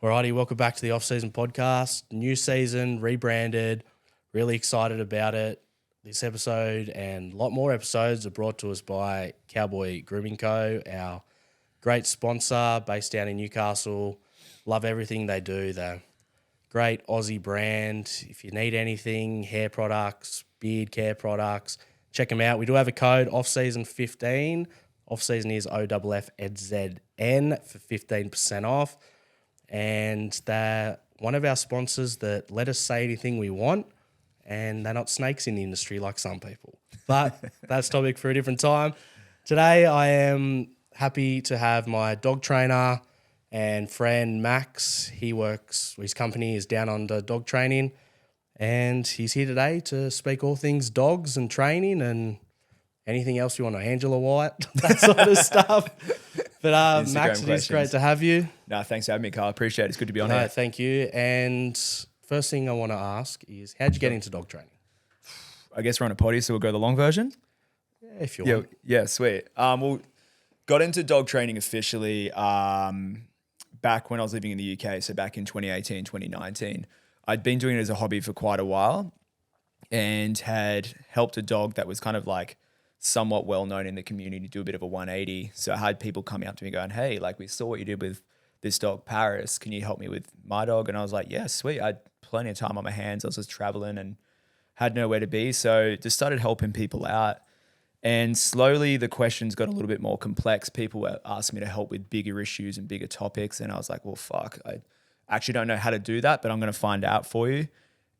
Alrighty, welcome back to the Offszn podcast. New season, rebranded. Really excited about it. This episode and a lot more episodes are brought to us by Cowboy Grooming Co., our great sponsor based down in Newcastle. Love everything they do. They're great Aussie brand. If you need anything, hair products, beard care products, check them out. We do have a code, Offseason15. Offseason is OFFZN for 15% off. And they're one of our sponsors that let us say anything we want, and they're not snakes in the industry like some people. But that's topic for a different time. Today I am happy to have my dog trainer and friend Max. His company is Down Under Dog Training, and he's here today to speak all things dogs and training and anything else you want to, Angela White, that sort of stuff. But Max, it is great to have you. No, thanks for having me, Carl. Appreciate it. It's good to be on here. Thank you. And first thing I want to ask is, how'd you get into dog training? I guess we're on a potty, so we'll go the long version. Yeah, if you want. Yeah, sweet. Got into dog training officially back when I was living in the UK, so back in 2018, 2019. I'd been doing it as a hobby for quite a while and had helped a dog that was kind of like somewhat well known in the community do a bit of a 180. So I had people coming up to me going, hey, like we saw what you did with this dog, Paris. Can you help me with my dog? And I was like, yeah, sweet. I had plenty of time on my hands. I was just traveling and had nowhere to be. So just started helping people out. And slowly the questions got a little bit more complex. People were asking me to help with bigger issues and bigger topics. And I was like, well, fuck, I actually don't know how to do that, but I'm going to find out for you.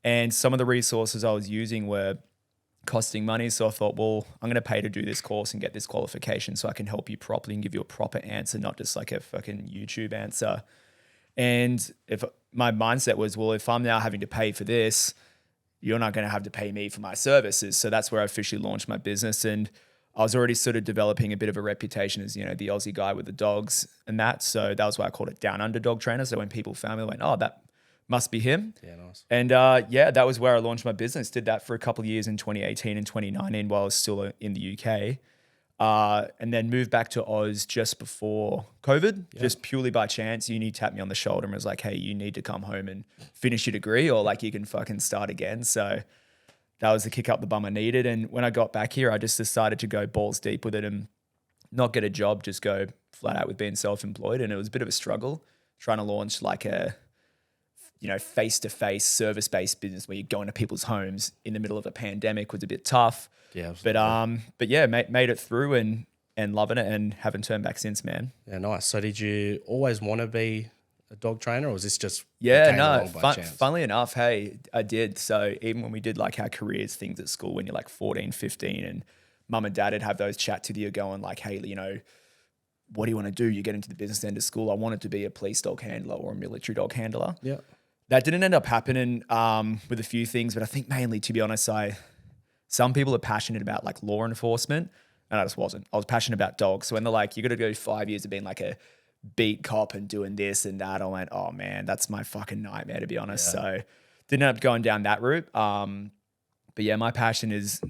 And some of the resources I was using were costing money. So I thought, well, I'm going to pay to do this course and get this qualification so I can help you properly and give you a proper answer, not just like a fucking YouTube answer. And if my mindset was, well, if I'm now having to pay for this, you're not going to have to pay me for my services. So that's where I officially launched my business. And I was already sort of developing a bit of a reputation as, you know, the Aussie guy with the dogs and that. So that was why I called it Down Under Dog Trainer. So when people found me, they went, oh, that must be him. Yeah, nice. And that was where I launched my business. Did that for a couple of years in 2018 and 2019 while I was still in the UK. And then moved back to Oz just before COVID, just purely by chance. Uni tapped me on the shoulder and was like, hey, you need to come home and finish your degree or like you can fucking start again. So that was the kick up the bum I needed. And when I got back here, I just decided to go balls deep with it and not get a job, just go flat out with being self-employed. And it was a bit of a struggle trying to launch like a, you know, face-to-face service-based business where you're going to people's homes in the middle of a pandemic was a bit tough. Yeah, absolutely. But yeah, made it through and loving it and haven't turned back since, man. Yeah, nice. So did you always want to be a dog trainer, or was this just Funnily enough, hey, I did. So even when we did like our careers things at school when you're like 14, 15 and mum and dad would have those chats with you going like, hey, you know, what do you want to do? You get into the business end of school. I wanted to be a police dog handler or a military dog handler. Yeah. That didn't end up happening with a few things, but I think mainly, to be honest, some people are passionate about like law enforcement, and I just wasn't. I was passionate about dogs. So when they're like, you got to go 5 years of being like a beat cop and doing this and that, I went, oh man, that's my fucking nightmare, to be honest. Yeah. So didn't end up going down that route. But yeah, my passion is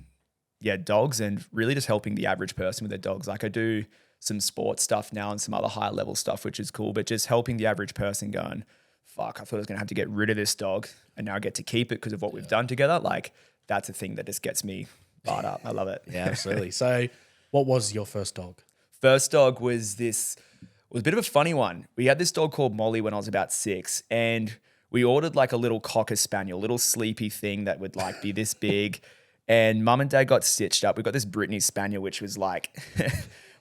dogs and really just helping the average person with their dogs. Like I do some sports stuff now and some other higher level stuff, which is cool, but just helping the average person going, fuck, I thought I was going to have to get rid of this dog and now I get to keep it because of what we've done together. Like that's a thing that just gets me fired up. I love it. Yeah, absolutely. So what was your first dog? First dog was a bit of a funny one. We had this dog called Molly when I was about 6 and we ordered like a little cocker spaniel, little sleepy thing that would like be this big. And mum and dad got stitched up. We got this Brittany spaniel, which was like,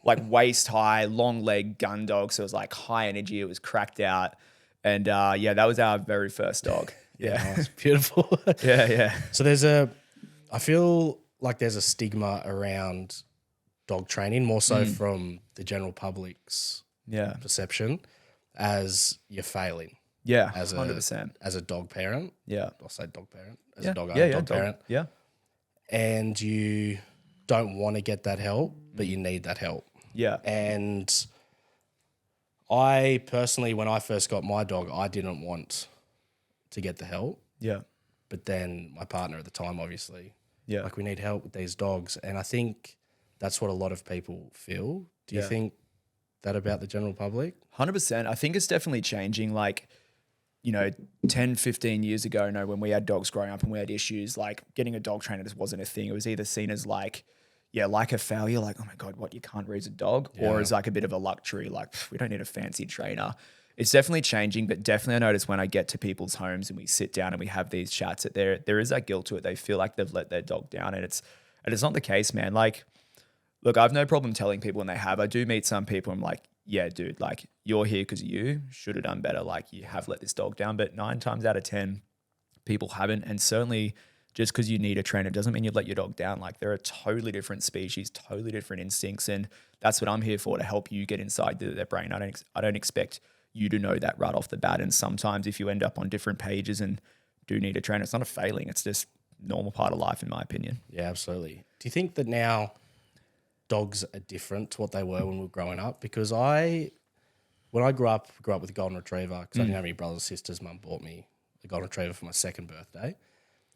like waist high, long leg gun dog. So it was like high energy. It was cracked out. And that was our very first dog. Yeah, nice. Beautiful. Yeah. So I feel like there's a stigma around dog training, more so from the general public's perception, as you're failing. Yeah, as 100%. As a dog parent. Yeah. I'll say dog parent. As a dog parent. Yeah. And you don't want to get that help, but you need that help. Yeah. And I personally, when I first got my dog, I didn't want to get the help. Yeah. But then my partner at the time, obviously, Yeah. like, we need help with these dogs. And I think that's what a lot of people feel. Do you think that about the general public? 100%. I think it's definitely changing. Like 10, 15 years ago, when we had dogs growing up and we had issues, like getting a dog trainer just wasn't a thing. It was either seen as like a failure, like, oh my God, what, you can't raise a dog? Or as like a bit of a luxury, like we don't need a fancy trainer. It's definitely changing, but definitely I notice when I get to people's homes and we sit down and we have these chats that there is that guilt to it. They feel like they've let their dog down, and it's not the case, man. Like, look, I've no problem telling people when they have. I do meet some people, I'm like, yeah, dude, like you're here because you should have done better. Like you have let this dog down, but 9 times out of 10, people haven't. And certainly just because you need a trainer doesn't mean you let your dog down. Like they're a totally different species, totally different instincts. And that's what I'm here for, to help you get inside their brain. I don't expect you to know that right off the bat. And sometimes if you end up on different pages and do need a trainer, it's not a failing. It's just normal part of life, in my opinion. Yeah, absolutely. Do you think that now dogs are different to what they were when we were growing up? Because when I grew up with a golden retriever, because I didn't have any brothers or sisters. Mum bought me a golden retriever for my 2nd birthday,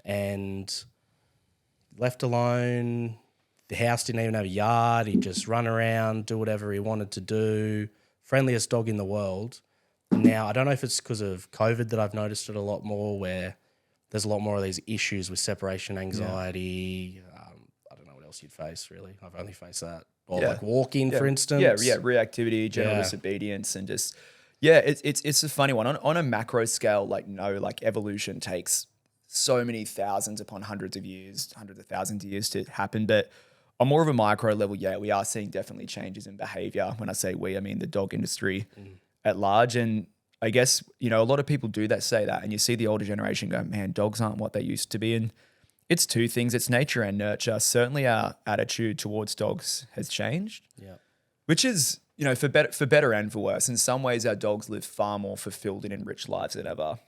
and left alone, the house didn't even have a yard. He'd just run around, do whatever he wanted to do. Friendliest dog in the world. Now, I don't know if it's because of COVID that I've noticed it a lot more, where there's a lot more of these issues with separation anxiety. I don't know what else you'd face, really. I've only faced that. Or like walking, for instance. Yeah, reactivity, general disobedience, and just, it's a funny one. On a macro scale, like evolution takes so many thousands upon hundreds of thousands of years to happen. But on more of a micro level, we are seeing definitely changes in behavior. When I say we, I mean the dog industry at large. And I guess, a lot of people say that, and you see the older generation go, man, dogs aren't what they used to be. And it's 2 things. It's nature and nurture. Certainly our attitude towards dogs has changed. Yeah. Which is, for better and for worse. In some ways, our dogs live far more fulfilled and enriched lives than ever.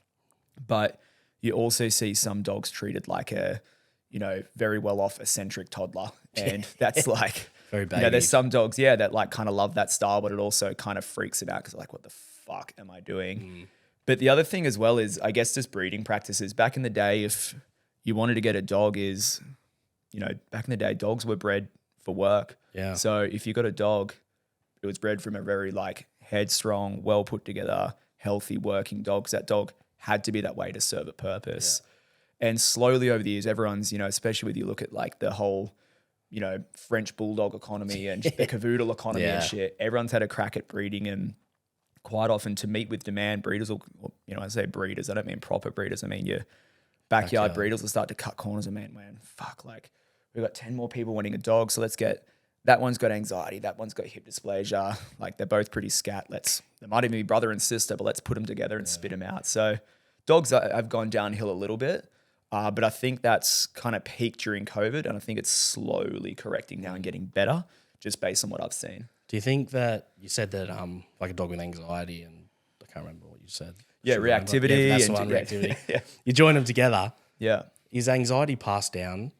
But you also see some dogs treated like a, very well-off eccentric toddler. And that's like, very baby. There's some dogs, that like kind of love that style, but it also kind of freaks them out because like, what the fuck am I doing? But the other thing as well is, I guess, just breeding practices. Back in the day, if you wanted to get a dog, back in the day, dogs were bred for work. Yeah. So if you got a dog, it was bred from a very like headstrong, well put together, healthy working dog. That dog had to be that way to serve a purpose. Yeah. And slowly over the years, everyone's, especially when you look at like the whole, French bulldog economy and the cavoodle economy and shit, everyone's had a crack at breeding. And quite often, to meet with demand, breeders will, I say breeders, I don't mean proper breeders. I mean your backyard breeders will start to cut corners and man, fuck, like we've got 10 more people wanting a dog. So let's get, that one's got anxiety, that one's got hip dysplasia. Like they're both pretty scat. They might even be brother and sister, but let's put them together and spit them out. So dogs have gone downhill a little bit. But I think that's kind of peaked during COVID, and I think it's slowly correcting now and getting better just based on what I've seen. Do you think that you said that like a dog with anxiety, and I can't remember what you said. Yeah, reactivity. Yeah, that's the one, reactivity. You join them together. Yeah. Is anxiety passed down?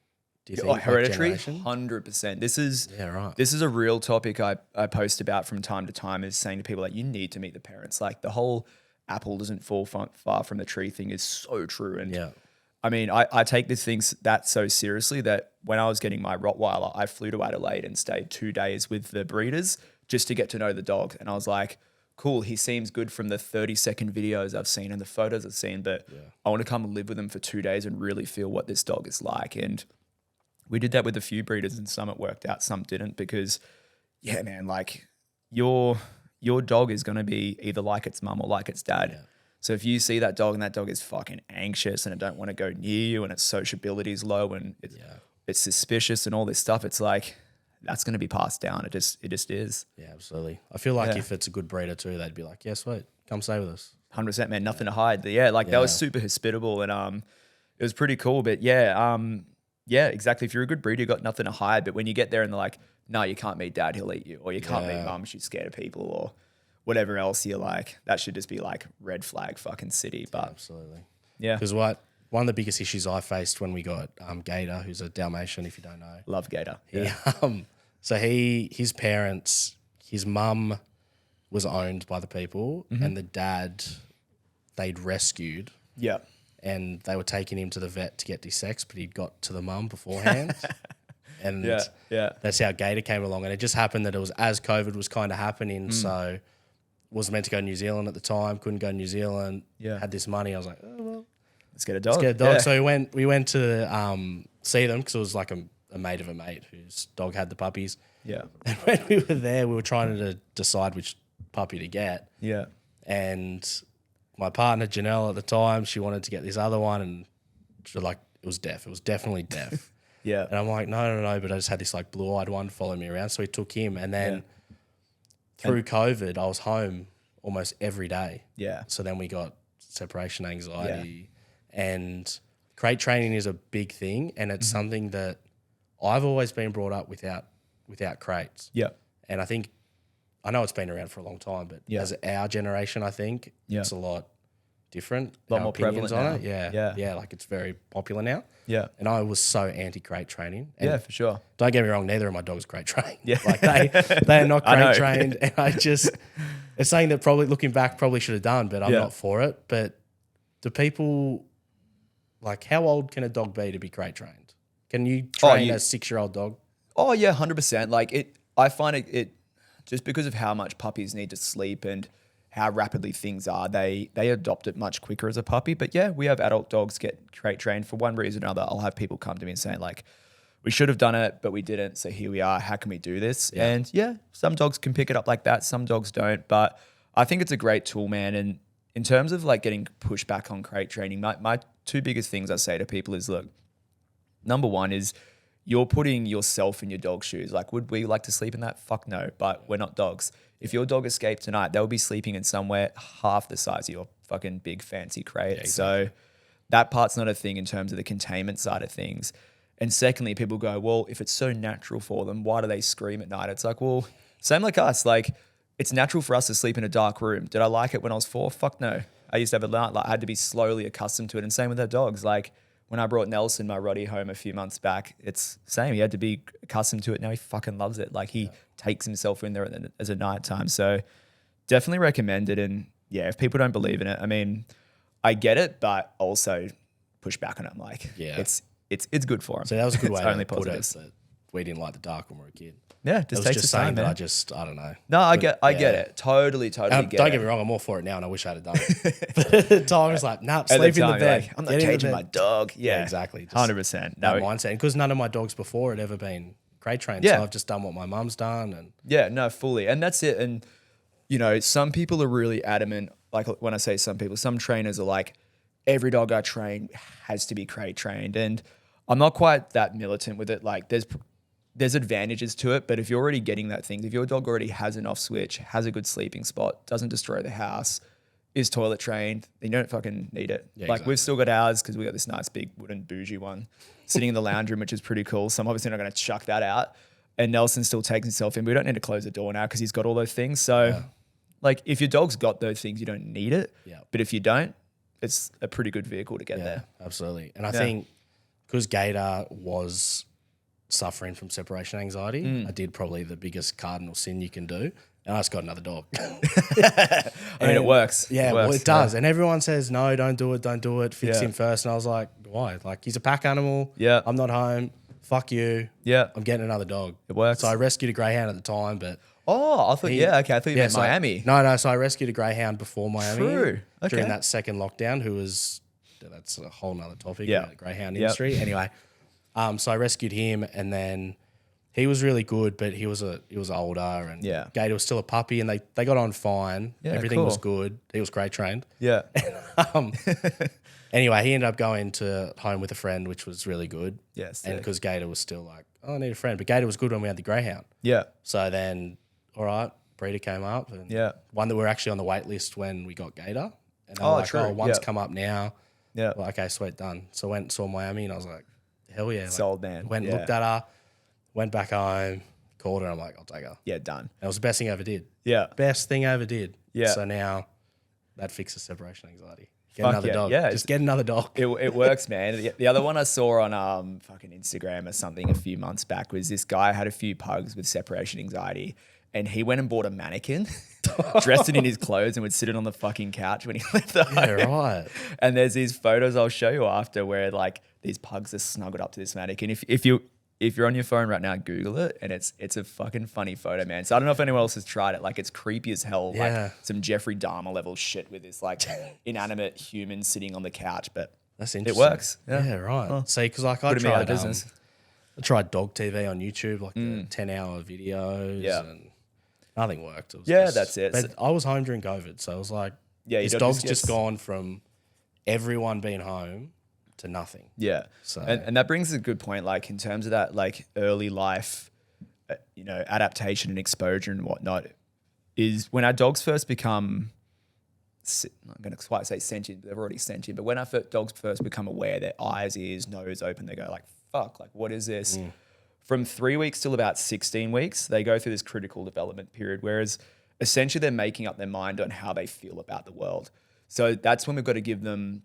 Do you think hereditary? 100%. This is a real topic I post about from time to time, is saying to people like, you need to meet the parents. Like the whole apple doesn't fall far from the tree thing is so true. And I mean, I take this thing that so seriously that when I was getting my Rottweiler, I flew to Adelaide and stayed 2 days with the breeders just to get to know the dog. And I was like, cool, he seems good from the 30-second videos I've seen and the photos I've seen, but I want to come and live with him for 2 days and really feel what this dog is like. And we did that with a few breeders, and some it worked out, some didn't, because man, like your dog is going to be either like its mum or like its dad. Yeah. So if you see that dog and that dog is fucking anxious and it don't want to go near you and its sociability is low and it's suspicious and all this stuff, it's like, that's going to be passed down. It just is. Yeah, absolutely. I feel like if it's a good breeder too, they'd be like, yeah, sweet, come stay with us. 100%, man. Nothing to hide. That was super hospitable, and it was pretty cool. But exactly. If you're a good breeder, you got nothing to hide. But when you get there and they're like, no, you can't meet dad, he'll eat you, or you can't meet mum, she's scared of people, or whatever else, you're like, that should just be like red flag fucking city. But absolutely. Yeah. Because one of the biggest issues I faced when we got Gator, who's a Dalmatian, if you don't know. Love Gator. Yeah. So his parents, his mum was owned by the people, and the dad they'd rescued. Yeah. And they were taking him to the vet to get desexed, but he'd got to the mum beforehand. And that's how Gator came along. And it just happened that it was as COVID was kind of happening. So was meant to go to New Zealand at the time, couldn't go to New Zealand. Yeah. Had this money. I was like, oh, well, Let's get a dog. let's get a dog. Yeah. So we went to see them because it was like a mate of a mate whose dog had the puppies. Yeah. And when we were there, we were trying to decide which puppy to get. Yeah. And my partner, Janelle, at the time, she wanted to get this other one, and she was like, it was deaf. It was definitely deaf. Yeah. And I'm like, no. But I just had this like blue-eyed one follow me around. So we took him. And then through COVID, I was home almost every day. Yeah. So then we got separation anxiety. And crate training is a big thing. And it's something that I've always been brought up without crates. Yeah. And I know it's been around for a long time, but as our generation, I think it's a lot different. A lot Our more opinions prevalent on now. it. Yeah. Like it's very popular now. Yeah. And I was so anti-crate training. And Yeah, for sure. don't get me wrong, neither of my dogs crate trained. Yeah. Like they are not I know. crate trained. And it's something that probably looking back probably should have done, but I'm not for it. But do people, like how old can a dog be to be crate trained? Can you train a 6-year-old dog? Oh yeah, 100%. Like I find it just because of how much puppies need to sleep and how rapidly things are, they adopt it much quicker as a puppy. But yeah, we have adult dogs get crate trained for one reason or another. I'll have people come to me and saying like, we should have done it, but we didn't. So here we are. How can we do this? Yeah. And yeah, some dogs can pick it up like that. Some dogs don't. But I think it's a great tool, man. And in terms of like getting pushback on crate training, my two biggest things I say to people is, look, number one is you're putting yourself in your dog's shoes. Like, would we like to sleep in that? Fuck no, but we're not dogs. If your dog escaped tonight, they'll be sleeping in somewhere half the size of your fucking big fancy crate. Yeah, exactly. So that part's not a thing in terms of the containment side of things. And secondly, people go, well, if it's so natural for them, why do they scream at night? It's like, well, same like us. Like, it's natural for us to sleep in a dark room. Did I like it when I was 4? Fuck no. I used to have I had to be slowly accustomed to it. And same with our dogs. Like, when I brought Nelson, my Roddy, home a few months back, it's same. He had to be accustomed to it. Now he fucking loves it. Like he takes himself in there as a nighttime. So definitely recommend it. And yeah, if people don't believe in it, I mean, I get it, but also push back on it. I'm like, it's good for him. So that was a good way only to put it. positives. That we didn't like the dark when we were a kid. Yeah, It just was takes just its time, saying man. that I don't know. No, I get it. Totally get Don't it. get me wrong, I'm all for it now and I wish I had done it. But at the time, I was like, nah, At the sleep in the time, you're bed. like, I'm not Get in the caging bed. my dog. Yeah, exactly. Just 100%. that No, mindset. Because none of my dogs before had ever been crate trained. Yeah. So I've just done what my mum's done. And yeah, no, fully. And that's it. And, you know, some people are really adamant. Like when I say some people, some trainers are like, every dog I train has to be crate trained. And I'm not quite that militant with it. Like there's advantages to it, but if you're already getting that thing, if your dog already has an off switch, has a good sleeping spot, doesn't destroy the house, is toilet trained, then you don't fucking need it. Yeah, like exactly. we've still got ours because we got this nice big wooden bougie one sitting in the lounge room, which is pretty cool. So I'm obviously not going to chuck that out. And Nelson still takes himself in. We don't need to close the door now because he's got all those things. So like if your dog's got those things, you don't need it. Yeah. But if you don't, it's a pretty good vehicle to get there. Absolutely. And I think because Gator was suffering from separation anxiety, I did probably the biggest cardinal sin you can do. And I just got another dog. I mean, it works. Yeah, well, it does. And everyone says, no, don't do it, fix him first. And I was like, why? Like, he's a pack animal. Yeah. I'm not home. Fuck you. Yeah. I'm getting another dog. It works. So I rescued a greyhound at the time, but... Oh, I thought, I thought you meant so Miami. No, so I rescued a greyhound before Miami. True. Okay. During that second lockdown, that's a whole nother topic, Yeah. the greyhound industry. Anyway, so I rescued him, and then he was really good, but he was older, and Gator was still a puppy, and they got on fine. Yeah, Everything was cool. good. He was crate trained. Yeah. Anyway, he ended up going to home with a friend, which was really good. Yes. And because Gator was still like, oh, I need a friend. But Gator was good when we had the greyhound. Yeah. So then, all right, breeder came up. And one that we're actually on the wait list when we got Gator. And they were like, true. One's come up now. Yeah. Well, okay, sweet, done. So I went and saw Miami, and I was like, hell yeah. Sold, man. Went and Yeah. looked at her, went back home, called her. I'm like, I'll take her. Yeah, done. And it was the best thing I ever did. Yeah. Best thing I ever did. Yeah. So now that fixes separation anxiety. Get Fuck another yeah. dog. Yeah, Just get another dog. It works, man. The other one I saw on fucking Instagram or something a few months back was this guy had a few pugs with separation anxiety, and he went and bought a mannequin, dressed it in his clothes, and would sit it on the fucking couch when he left the home. Yeah, right. And there's these photos I'll show you after where like these pugs are snuggled up to this mannequin. If you if you're on your phone right now, Google it, and it's a fucking funny photo, man. So I don't know if anyone else has tried it. Like, it's creepy as hell. Yeah. Like some Jeffrey Dahmer level shit with this like inanimate human sitting on the couch, but That's it interesting. works. Yeah, right. Oh. See, because like Put 'em out of I business. tried dog TV on YouTube, like the 10-hour videos, Yeah. and nothing worked. It was Yeah, that's it. But I was home during COVID, so it was like, Yeah, this your dog's dog just gets- gone from everyone being home to nothing. Yeah. So- And that brings a good point, like in terms of that, like early life, adaptation and exposure and whatnot, is when our dogs first become, I'm going to quite say sentient, they're already sentient, but when our dogs first become aware, their eyes, ears, nose open, they go like, fuck, like what is this? From 3 weeks till about 16 weeks, they go through this critical development period, whereas essentially they're making up their mind on how they feel about the world. So that's when we've got to give them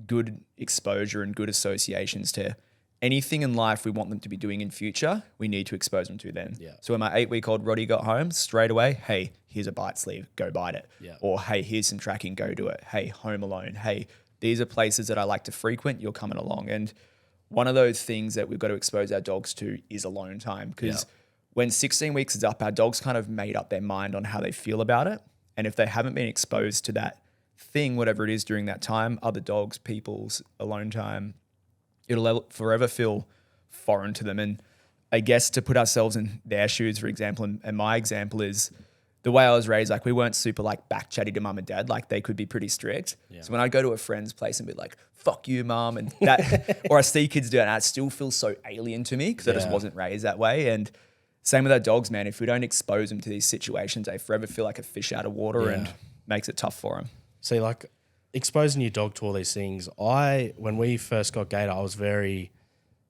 good exposure and good associations to anything in life we want them to be doing in future. We need to expose them to then. Yeah. So when my 8-week-old Roddy got home, straight away, hey, here's a bite sleeve, go bite it. Yeah. Or hey, here's some tracking, go do it. Hey, Home Alone. Hey, these are places that I like to frequent. You're coming along. And one of those things that we've got to expose our dogs to is alone time, because when 16 weeks is up, our dogs kind of made up their mind on how they feel about it. And if they haven't been exposed to that thing, whatever it is during that time, other dogs, people's alone time, it'll forever feel foreign to them. And I guess to put ourselves in their shoes, for example, and my example is the way I was raised, like we weren't super like back chatty to mum and dad, like they could be pretty strict. Yeah. So when I go to a friend's place and be like, fuck you, mum, and that, or I see kids do it, and it still feels so alien to me because I just wasn't raised that way. And same with our dogs, man. If we don't expose them to these situations, they forever feel like a fish out of water and makes it tough for them. See, like exposing your dog to all these things, when we first got Gator, I was very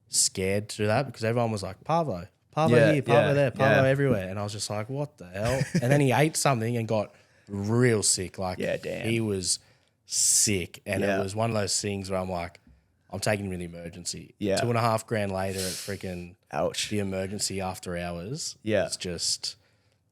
scared to do that because everyone was like, Parvo here, Parvo there, Parvo everywhere. And I was just like, what the hell? And then he ate something and got real sick. Like, damn. he was sick. And it was one of those things where I'm like, I'm taking him to the emergency. Yeah. $2,500 later at freaking Ouch. the emergency after hours. Yeah. It's just...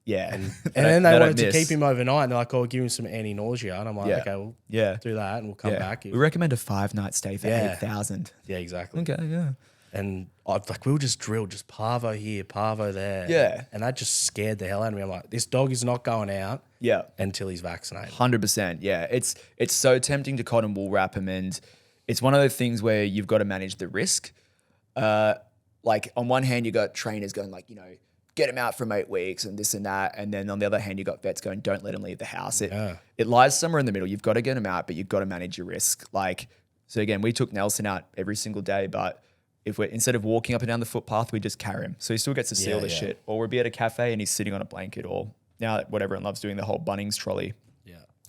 Yeah. And then they wanted to keep him overnight, and they're like, "Oh, give him some anti-nausea." And I'm like, "Okay, we'll do that, and we'll come back." We recommend a 5-night stay for 8,000. Yeah, exactly. Okay, yeah. And we'll just drill, just Parvo here, Parvo there. Yeah. And that just scared the hell out of me. I'm like, this dog is not going out until he's vaccinated. 100%. Yeah. It's so tempting to cotton wool wrap him, and it's one of those things where you've got to manage the risk. Like on one hand, you got trainers going like, get him out from 8 weeks and this and that. And then on the other hand, you got vets going, don't let him leave the house. It lies somewhere in the middle. You've got to get him out, but you've got to manage your risk. Like, so again, we took Nelson out every single day, but if we're, instead of walking up and down the footpath, we just carry him. So he still gets to see all this shit. Or we'll be at a cafe and he's sitting on a blanket, or now what everyone loves doing, the whole Bunnings trolley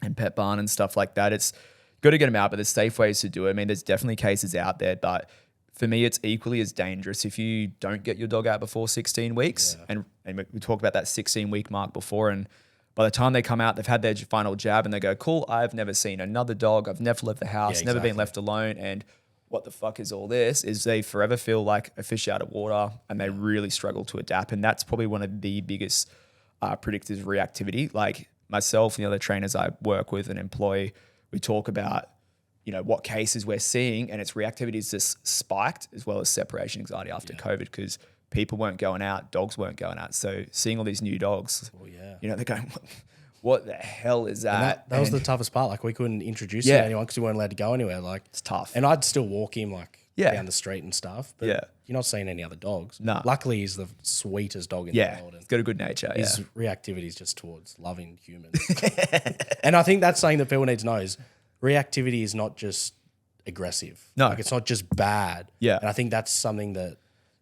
and pet barn and stuff like that. It's got to get him out, but there's safe ways to do it. I mean, there's definitely cases out there, but for me, it's equally as dangerous if you don't get your dog out before 16 weeks. And we talked about that 16-week mark before. And by the time they come out, they've had their final jab and they go, cool, I've never seen another dog. I've never left the house, never been left alone. And what the fuck is all this? Is they forever feel like a fish out of water and they really struggle to adapt. And that's probably one of the biggest predictors of reactivity. Like myself and the other trainers I work with and employ, we talk about what cases we're seeing, and its reactivity is just spiked, as well as separation anxiety after COVID, because people weren't going out, dogs weren't going out. So seeing all these new dogs, they're going, what the hell is that? That was the toughest part. Like, we couldn't introduce him to anyone because we weren't allowed to go anywhere. Like, it's tough. And I'd still walk him down the street and stuff. But you're not seeing any other dogs. No. Luckily, he's the sweetest dog in the world. He's got a good nature. His reactivity is just towards loving humans. And I think that's something that people need to know is reactivity is not just aggressive. No. Like, it's not just bad. Yeah. And I think that's something that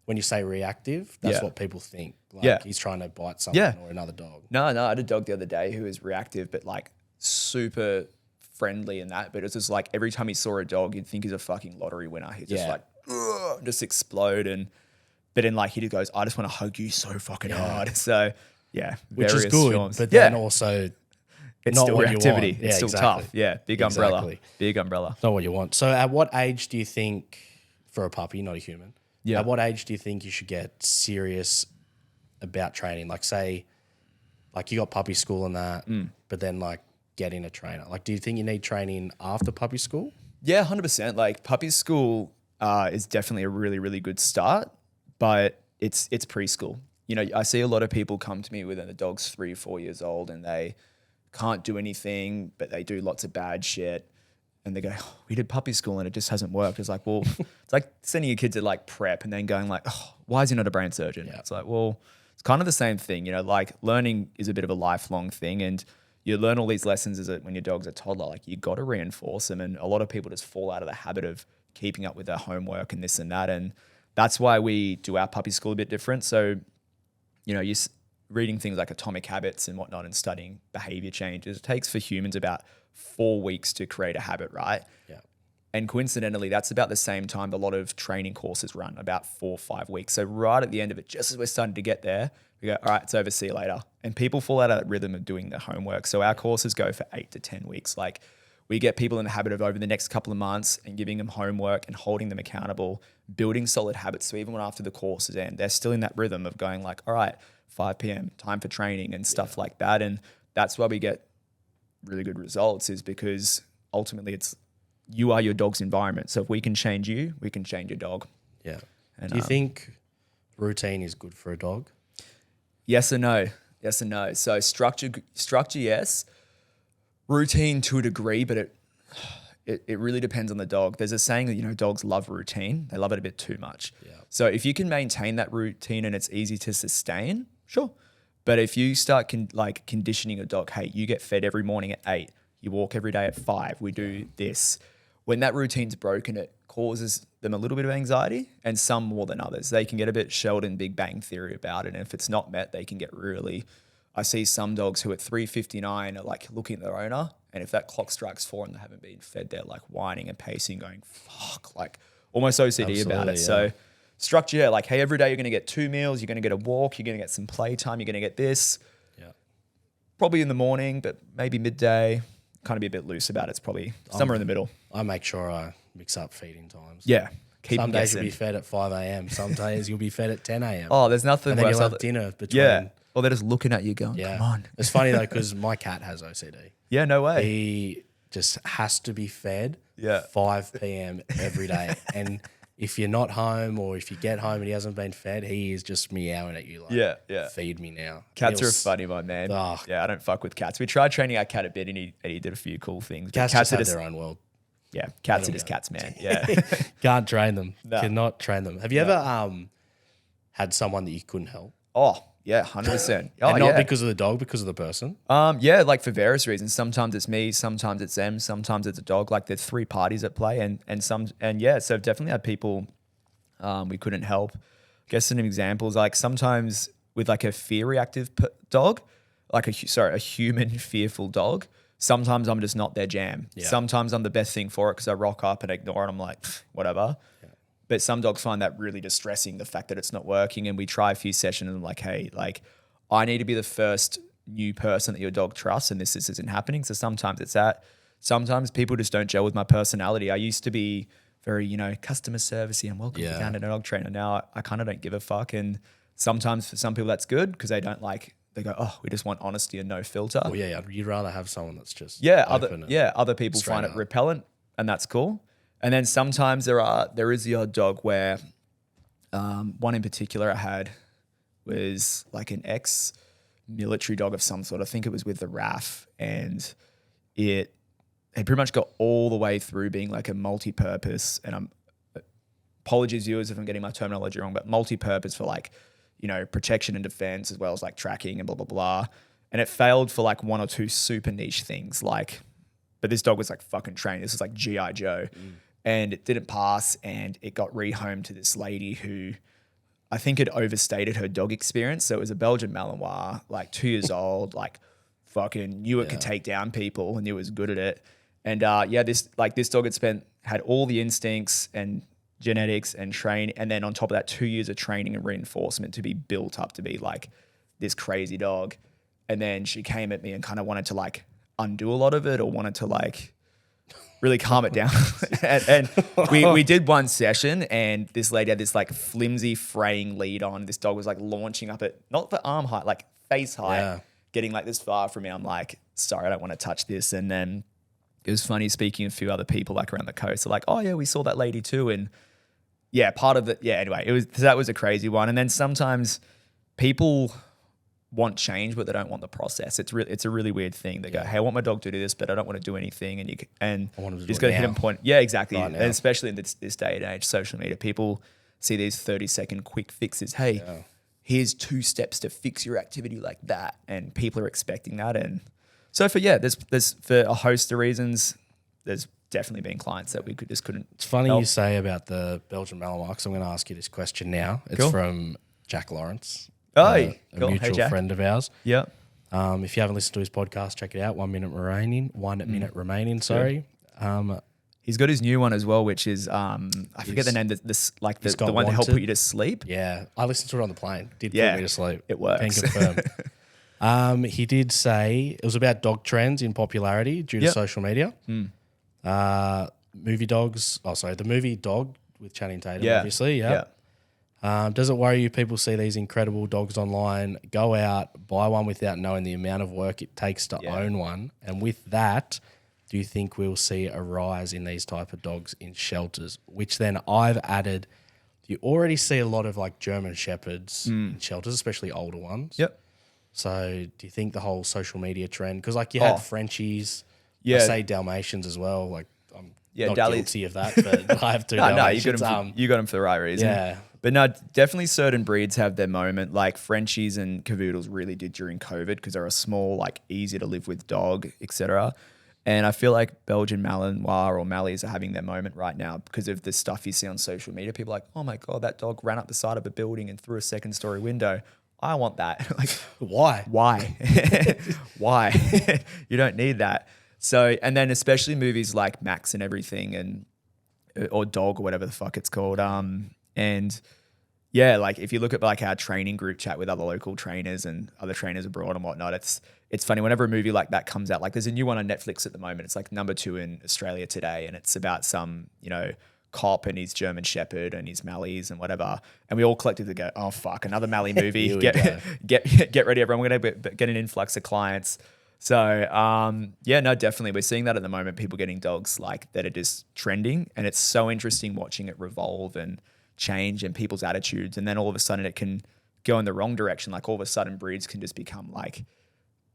when you say reactive, that's what people think. Like, he's trying to bite someone or another dog. No, I had a dog the other day who was reactive, but like super friendly and that. But it was just like every time he saw a dog, you'd think he's a fucking lottery winner. He'd just like, ugh, just explode. But then like he just goes, I just want to hug you so fucking hard. So which is good, storms. but then also it's not still what you reactivity. want. It's still tough. Yeah, big umbrella. Big umbrella. Not what you want. So at what age do you think, for a puppy, not a human, at what age do you think you should get serious about training? Like, say, like you got puppy school and that, but then like getting a trainer. Like, do you think you need training after puppy school? Yeah, 100%. Like puppy school is definitely a really, really good start. but it's preschool. You know, I see a lot of people come to me when the dog's 3 or 4 years old and they can't do anything, but they do lots of bad shit. And they go, oh, we did puppy school and it just hasn't worked. It's like, well, it's like sending your kid to like prep and then going like, oh, why is he not a brain surgeon? Yeah. It's like, well, it's kind of the same thing. You know, like learning is a bit of a lifelong thing, and you learn all these lessons when your dog's a toddler. Like you got to reinforce them. And a lot of people just fall out of the habit of keeping up with their homework and this and that. And that's why we do our puppy school a bit different. So, you know, you're reading things like Atomic Habits and whatnot and studying behavior changes. It takes for humans about 4 weeks to create a habit, right? Yeah. And coincidentally, that's about the same time a lot of training courses run, about 4 or 5 weeks. So right at the end of it, just as we're starting to get there, we go, all right, it's over, see you later. And people fall out of that rhythm of doing their homework. So our courses go for 8 to 10 weeks. Like we get people in the habit of over the next couple of months and giving them homework and holding them accountable, building solid habits. So even when after the courses end, they're still in that rhythm of going like, all right, 5 p.m., time for training and stuff like that. And that's why we get really good results, is because ultimately you are your dog's environment. So if we can change you, we can change your dog. Yeah. And, do you think routine is good for a dog? Yes and no. Yes and no. So structure, yes. Routine to a degree, but it really depends on the dog. There's a saying that, you know, dogs love routine. They love it a bit too much. Yeah. So if you can maintain that routine and it's easy to sustain, sure. But if you start conditioning a dog, hey, you get fed every morning at 8, you walk every day at 5, we do this. When that routine's broken, it causes them a little bit of anxiety, and some more than others. They can get a bit Sheldon Big Bang Theory about it. And if it's not met, they can get really, I see some dogs who at 3:59 are like looking at their owner, and if that clock strikes 4 and they haven't been fed, they're like whining and pacing, going, fuck, like almost OCD about it. Yeah. So structure, like, hey, every day you're going to get 2 meals, you're going to get a walk, you're going to get some playtime, you're going to get this. Yeah. Probably in the morning, but maybe midday. Kind of be a bit loose about it. It's probably somewhere in the middle. I make sure I mix up feeding times. Yeah. Some days you'll be fed at 5 a.m. Some days you'll be fed at 10 a.m. Oh, there's nothing and then worse. You'll have dinner between. Yeah. Or they're just looking at you going, come on. It's funny though, because my cat has OCD. Yeah, no way. He just has to be fed 5 p.m. every day. And if you're not home, or if you get home and he hasn't been fed, he is just meowing at you like, feed me now. Cats are funny, my man. Oh. Yeah, I don't fuck with cats. We tried training our cat a bit and he did a few cool things. Cats just have their own world. Yeah, cats are just cats, man. Yeah. Can't train them. No. Cannot train them. Have you ever had someone that you couldn't help? Oh, yeah, 100%. And not because of the dog, because of the person? Yeah, like for various reasons. Sometimes it's me, sometimes it's them, sometimes it's a dog. Like there's 3 parties at play, and yeah, so I've definitely had people we couldn't help. I guess some examples, like sometimes with like a fear reactive dog, like a human fearful dog, sometimes I'm just not their jam. Yeah. Sometimes I'm the best thing for it because I rock up and ignore it. I'm like, whatever. Yeah. But some dogs find that really distressing, the fact that it's not working. And we try a few sessions and I'm like, hey, like I need to be the first new person that your dog trusts, and this isn't happening. So sometimes it's that. Sometimes people just don't gel with my personality. I used to be very, customer servicey and welcome to Canada Dog Trainer. Now I kind of don't give a fuck. And sometimes for some people that's good because they don't like, they go, oh, we just want honesty and no filter. Well, yeah, you'd rather have someone that's just other people find it repellent, and that's cool. And then sometimes there is the odd dog where one in particular I had was like an ex-military dog of some sort. I think it was with the RAF, and it had pretty much got all the way through being like a multi-purpose, and apologies viewers if I'm getting my terminology wrong, but multi-purpose for like, protection and defense as well as like tracking and blah, blah, blah. And it failed for like 1 or 2 super niche things but this dog was like fucking trained. This was like G.I. Joe. And it didn't pass, and it got rehomed to this lady who I think had overstated her dog experience. So it was a Belgian Malinois, like 2 years old, like fucking knew it could take down people and knew it was good at it. And this dog had all the instincts and genetics and train, and then on top of that 2 years of training and reinforcement to be built up to be like this crazy dog. And then she came at me and kind of wanted to like undo a lot of it, or wanted to like really calm it down. and we did one session, and this lady had this like flimsy fraying lead on. This dog was like launching up at not the arm height, like face height, getting like this far from me. I'm like, sorry, I don't want to touch this. And then it was funny speaking to a few other people like around the coast. They're like, oh yeah, we saw that lady too. And yeah, part of it. Yeah, anyway, that was a crazy one. And then sometimes people want change, but they don't want the process. It's a really weird thing. They go, hey, I want my dog to do this, but I don't want to do anything. And I want him to you do just it got to hit now. them point. Yeah, exactly. Right now. And especially in this day and age, social media, people see these 30-second quick fixes. Hey, here's 2 steps to fix your activity like that. And people are expecting that. And so there's for a host of reasons, there's definitely been clients that we couldn't. It's funny help. you say about the Belgian Malinois, because I'm going to ask you this question now. It's Cool. from Jack Lawrence, Oh, a cool. Hey, mutual Jack. friend of ours. Yeah. If you haven't listened to his podcast, check it out. 1 minute remaining. 1 minute remaining. Sorry. He's got his new one as well, which is I forget the name. This like the got one to help Wanted. put you to sleep. Yeah, I listened to it on the plane. Did Yeah, put me to sleep. it works. Can confirm. He did say it was about dog trends in popularity due to Yep. social media. Movie dogs. Oh, sorry, the movie Dog with Channing Tatum. Yeah. Obviously. Yeah. Does it worry you? People see these incredible dogs online, go out, buy one without knowing the amount of work it takes to own one, and with that, do you think we'll see a rise in these type of dogs in shelters? Which then I've added. You already see a lot of like German Shepherds in shelters, especially older ones. Yep. So do you think the whole social media trend, because like you had Frenchies, I say Dalmatians as well. Like I'm not guilty of that, but I have 2 Dalmatians. You got them for the right reason. Yeah. But no, definitely certain breeds have their moment. Like Frenchies and Cavoodles really did during COVID because they're a small, like easy to live with dog, etc. And I feel like Belgian Malinois or Mallies are having their moment right now because of the stuff you see on social media. People are like, oh my God, that dog ran up the side of a building and through a 2nd-story window. I want that. Like, Why? Why? You don't need that. So, and then especially movies like Max and everything or Dog or whatever the fuck it's called. And yeah, like if you look at like our training group chat with other local trainers and other trainers abroad and whatnot, it's funny whenever a movie like that comes out. Like there's a new one on Netflix at the moment. It's like number 2 in Australia today, and it's about some cop and his German Shepherd and his Mallies and whatever. And we all collectively go, oh fuck, another Mallee movie. Get ready, everyone. We're gonna get an influx of clients. So definitely we're seeing that at the moment. People getting dogs like that are just trending, and it's so interesting watching it revolve and change and people's attitudes, and then all of a sudden it can go in the wrong direction. Like all of a sudden breeds can just become like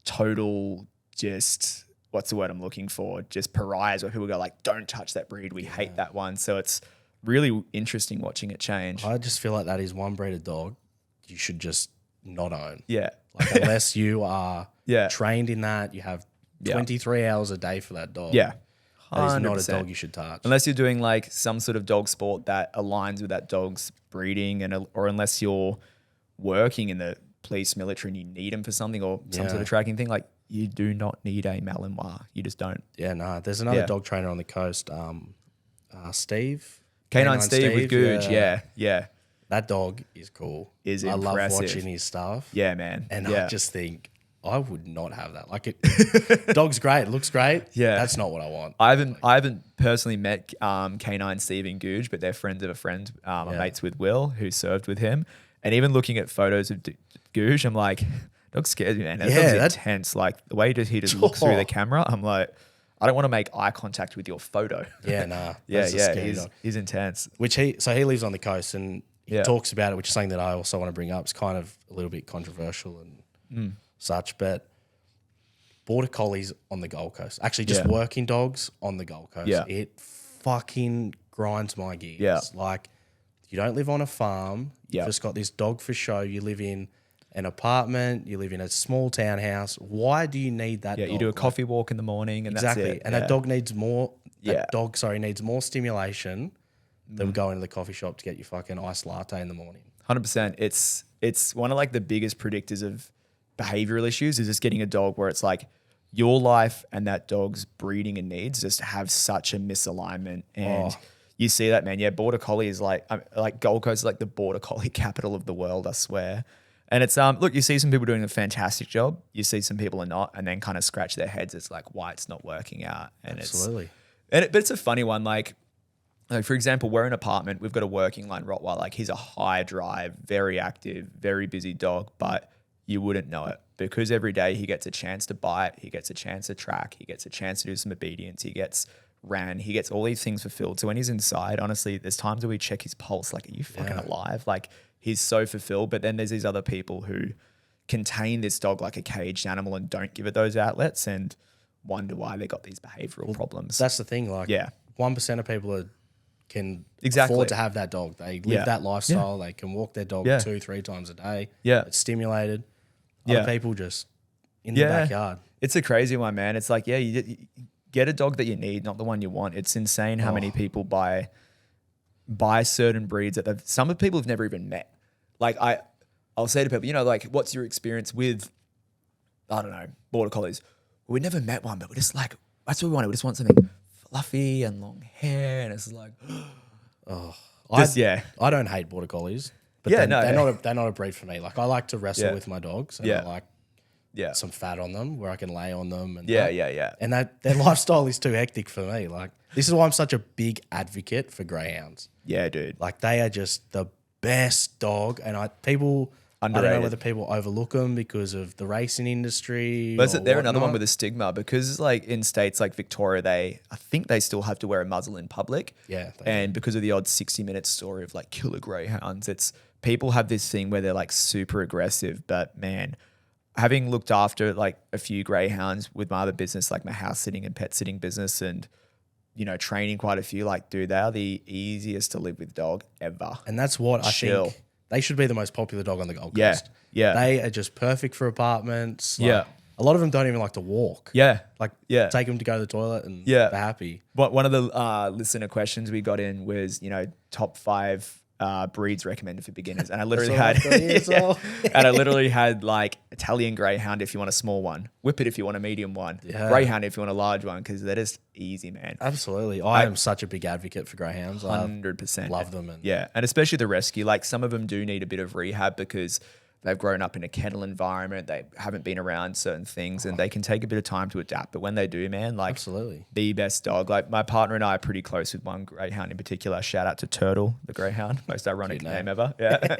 total just what's the word I'm looking for? Just pariahs where people go like, don't touch that breed. We hate that one. So it's really interesting watching it change. I just feel like that is one breed of dog you should just not own. Yeah. Like unless you are trained in that, you have 23 hours a day for that dog. Yeah. That is not 100%. a dog you should touch. Unless you're doing like some sort of dog sport that aligns with that dog's breeding, or unless you're working in the police, military, and you need them for something or some sort of tracking thing, like you do not need a Malinois. You just don't. Yeah, no. There's another dog trainer on the coast, Steve. Canine Steve with Googe. Yeah. That dog is cool. Is I love impressive. watching his stuff. Yeah, man. And I just think I would not have that. Like dog's great, looks great. Yeah. That's not what I want. I haven't personally met Canine Steve and Googe, but they're friends of a friend. I'm mates with Will, who served with him. And even looking at photos of Googe, I'm like, dog scares me, man. That dog's intense. Like the way he just looks through the camera, I'm like, I don't want to make eye contact with your photo. Yeah, nah. He's intense. He lives on the coast and he talks about it, which is something that I also want to bring up. It's kind of a little bit controversial and such, but border collies on the Gold Coast, actually just working dogs on the Gold Coast, it fucking grinds my gears. Yeah. Like you don't live on a farm. You've just got this dog for show. You live in an apartment. You live in a small townhouse. Why do you need that dog? You do a coffee walk in the morning and that's it. And that dog needs more, needs more stimulation than going to the coffee shop to get your fucking iced latte in the morning. 100%. It's one of like the biggest predictors of behavioral issues is just getting a dog where it's like your life and that dog's breeding and needs just have such a misalignment. And you see that, man. Yeah, border collie is like Gold Coast is like the border collie capital of the world, I swear. And it's look, you see some people doing a fantastic job. You see some people are not, and then kind of scratch their heads. It's like why it's not working out. And Absolutely. But it's a funny one. Like for example, we're in an apartment. We've got a working line Rottweiler. Like he's a high drive, very active, very busy dog, but you wouldn't know it because every day he gets a chance to bite, he gets a chance to track, he gets a chance to do some obedience, he gets ran. He gets all these things fulfilled. So when he's inside, honestly, there's times where we check his pulse. Like, are you fucking alive? Like, he's so fulfilled. But then there's these other people who contain this dog like a caged animal and don't give it those outlets and wonder why they got these behavioral problems. That's the thing. Like, 1% of people can afford to have that dog. They live that lifestyle. They can walk their dog 2-3 times a day. Yeah. It's stimulated. Other people just in the backyard. It's a crazy one, man. It's like, you get a dog that you need, not the one you want. It's insane how many people buy certain breeds that some of the people have never even met. Like, I'll say to people, you know, like, what's your experience with, I don't know, border collies? We never met one, but we're just like, that's what we wanted. We just want something fluffy and long hair, and it's like, I don't hate border collies, but they're not a breed for me. Like, I like to wrestle with my dogs, and I like some fat on them where I can lay on them, and and their lifestyle is too hectic for me. Like, this is why I'm such a big advocate for greyhounds. Yeah, dude. Like, they are just the best dog, and I don't know whether people overlook them because of the racing industry. But they're another one with a stigma because, like, in states like Victoria, I think they still have to wear a muzzle in public. Yeah. And because of the odd 60-minute story of like killer greyhounds, people have this thing where they're like super aggressive. But man, having looked after like a few greyhounds with my other business, like my house sitting and pet sitting business, and you know, training quite a few, like, dude, they are the easiest to live with dog ever. And that's what I think. They should be the most popular dog on the Gold Coast. Yeah. They are just perfect for apartments. Like, a lot of them don't even like to walk. Take them to go to the toilet and they're happy. But one of the listener questions we got in was, you know, top 5 breeds recommended for beginners. And I literally had like Italian Greyhound if you want a small one, Whippet if you want a medium one, Greyhound if you want a large one, because they're just easy, man. Absolutely. I am such a big advocate for greyhounds. 100%. Love them. And especially the rescue. Like, some of them do need a bit of rehab because they've grown up in a kennel environment. They haven't been around certain things and they can take a bit of time to adapt. But when they do, man, like, absolutely, the best dog. Like, my partner and I are pretty close with one greyhound in particular. Shout out to Turtle, the greyhound. Most ironic name ever. Yeah.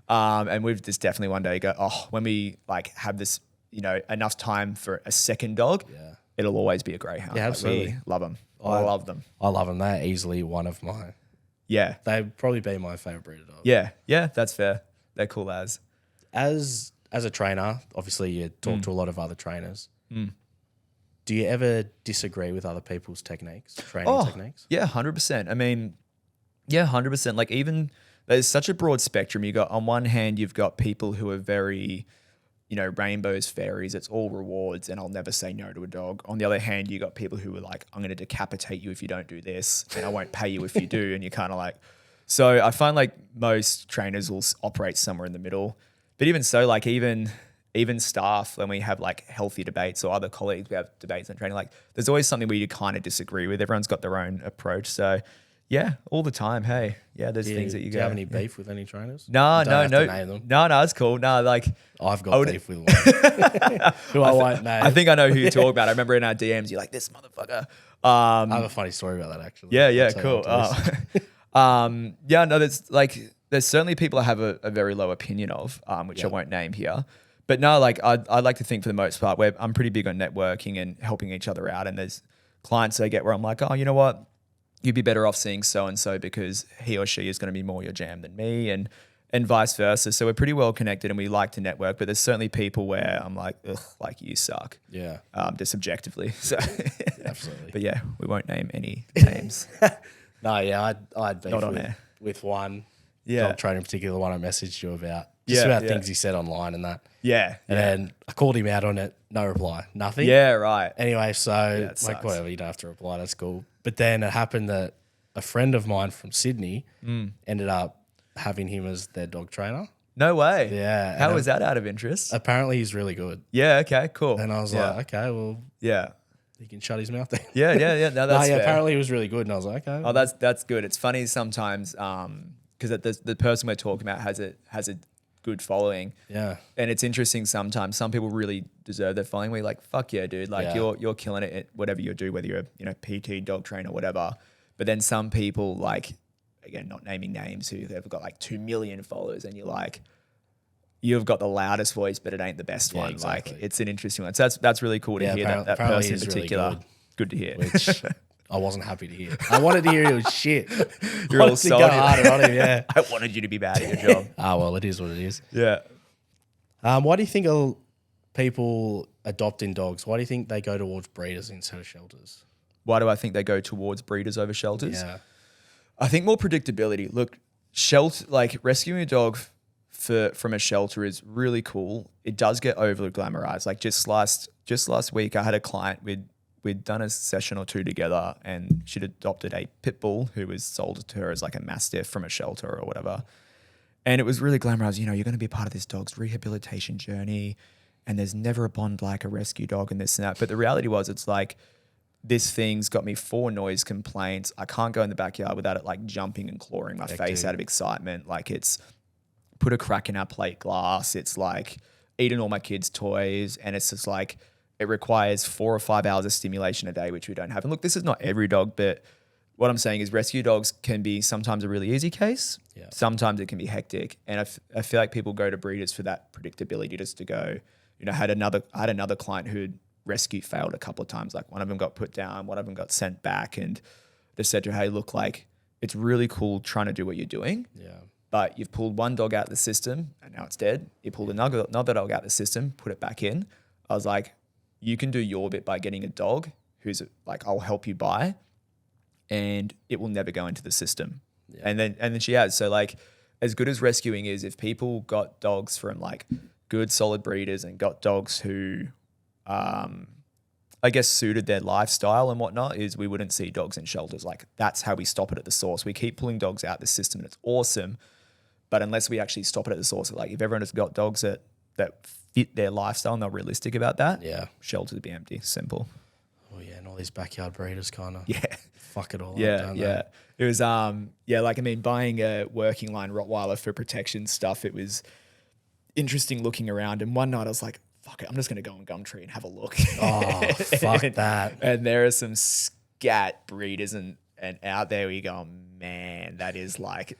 And we've just definitely one day go, when we like have this, you know, enough time for a second dog, it'll always be a greyhound. Yeah, absolutely. Like, we love them. I love them. I love them. They're easily one of my... Yeah. They'd probably be my favourite breed of dog. Yeah. Yeah, that's fair. They're cool as... As a trainer, obviously you talk to a lot of other trainers. Do you ever disagree with other people's training techniques? Yeah, 100%. I mean, 100%. Like, even there's such a broad spectrum. You got, on one hand, you've got people who are very, you know, rainbows, fairies, it's all rewards and I'll never say no to a dog. On the other hand, you got people who are like, I'm going to decapitate you if you don't do this and I won't pay you if you do. And you're kind of like, so I find like most trainers will operate somewhere in the middle. But even so, like, even staff, when we have like healthy debates, or other colleagues, we have debates on training, like, there's always something where you kind of disagree with. Everyone's got their own approach. So yeah, all the time. Hey, there's things that you go. Do you have any beef with any trainers? No, it's cool. No, like, I've got beef with one who I won't name. I think I know who you're talking about. I remember in our DMs, you're like, this motherfucker. I have a funny story about that, actually. Yeah, cool. There's certainly people I have a very low opinion of, which I won't name here. But no, like, I'd like to think for the most part, where I'm pretty big on networking and helping each other out. And there's clients I get where I'm like, oh, you know what? You'd be better off seeing so-and-so because he or she is going to be more your jam than me, and vice versa. So we're pretty well connected and we like to network, but there's certainly people where I'm like, ugh, like, you suck. Yeah. Just objectively. So absolutely. But yeah, we won't name any names. No, yeah, I'd beef not on air with one. Dog trainer in particular, the one I messaged you about. Just about things he said online and that. And then I called him out on it. No reply. Nothing. Yeah, right. Anyway, so like, whatever, you don't have to reply. That's cool. But then it happened that a friend of mine from Sydney ended up having him as their dog trainer. No way. Yeah. How was that out of interest? Apparently he's really good. Yeah, okay, cool. And I was like, okay, well. Yeah. He can shut his mouth down. Yeah. No, that's fair. Apparently he was really good. And I was like, okay. Oh, that's good. It's funny sometimes because the person we're talking about has a good following. Yeah. And it's interesting sometimes. Some people really deserve their following. We're like, fuck yeah, dude. Like, you're killing it at whatever you do, whether you're a PT, dog trainer, whatever. But then some people, like, again, not naming names, who have got like 2 million followers, and you're like, you've got the loudest voice, but it ain't the best one. Exactly. Like, it's an interesting one. So that's really cool to hear that person in particular. Really good to hear. Which I wasn't happy to hear. I wanted to hear it was shit. You're all Wanted to go salty. harder on him, yeah. I wanted you to be bad at your job. Well, it is what it is. Yeah. Why do you think people adopting dogs, why do you think they go towards breeders instead of shelters? Why do I think they go towards breeders over shelters? Yeah. I think more predictability. Look, rescuing a dog from a shelter is really cool. It does get overly glamorized. Like just last week, I had a client. We'd done a session or two together, and she'd adopted a pit bull who was sold to her as like a mastiff from a shelter or whatever. And it was really glamorized. You know, you're going to be part of this dog's rehabilitation journey, and there's never a bond like a rescue dog and this and that. But the reality was, it's like, this thing's got me 4 noise complaints. I can't go in the backyard without it like jumping and clawing my face out of excitement. Like it's put a crack in our plate glass. It's like eating all my kids' toys. And it's just like, it requires 4 or 5 hours of stimulation a day, which we don't have. And look, this is not every dog, but what I'm saying is rescue dogs can be sometimes a really easy case. Yeah. Sometimes it can be hectic. And I feel like people go to breeders for that predictability, just to go, you know, I had another client who'd rescue failed a couple of times. Like one of them got put down, one of them got sent back, and they said to her, hey, look, like it's really cool trying to do what you're doing. Yeah. But you've pulled one dog out of the system and now it's dead. You pulled another dog out of the system, put it back in. I was like, you can do your bit by getting a dog who's like, I'll help you buy, and it will never go into the system. Yeah. And then she has. So like, as good as rescuing is, if people got dogs from like good solid breeders and got dogs who I guess suited their lifestyle and whatnot, is we wouldn't see dogs in shelters. Like that's how we stop it at the source. We keep pulling dogs out of the system and it's awesome. But unless we actually stop it at the source, like if everyone has got dogs that fit their lifestyle and they're realistic about that, shelters would be empty. Simple. Oh yeah, and all these backyard breeders kind of fuck it all up, don't Yeah. they? It was like I mean, buying a working line Rottweiler for protection stuff, it was interesting looking around. And one night I was like, fuck it, I'm just gonna go on Gumtree and have a look. Oh, fuck that. And there are some scat breeders and out there where you go, man, that is like,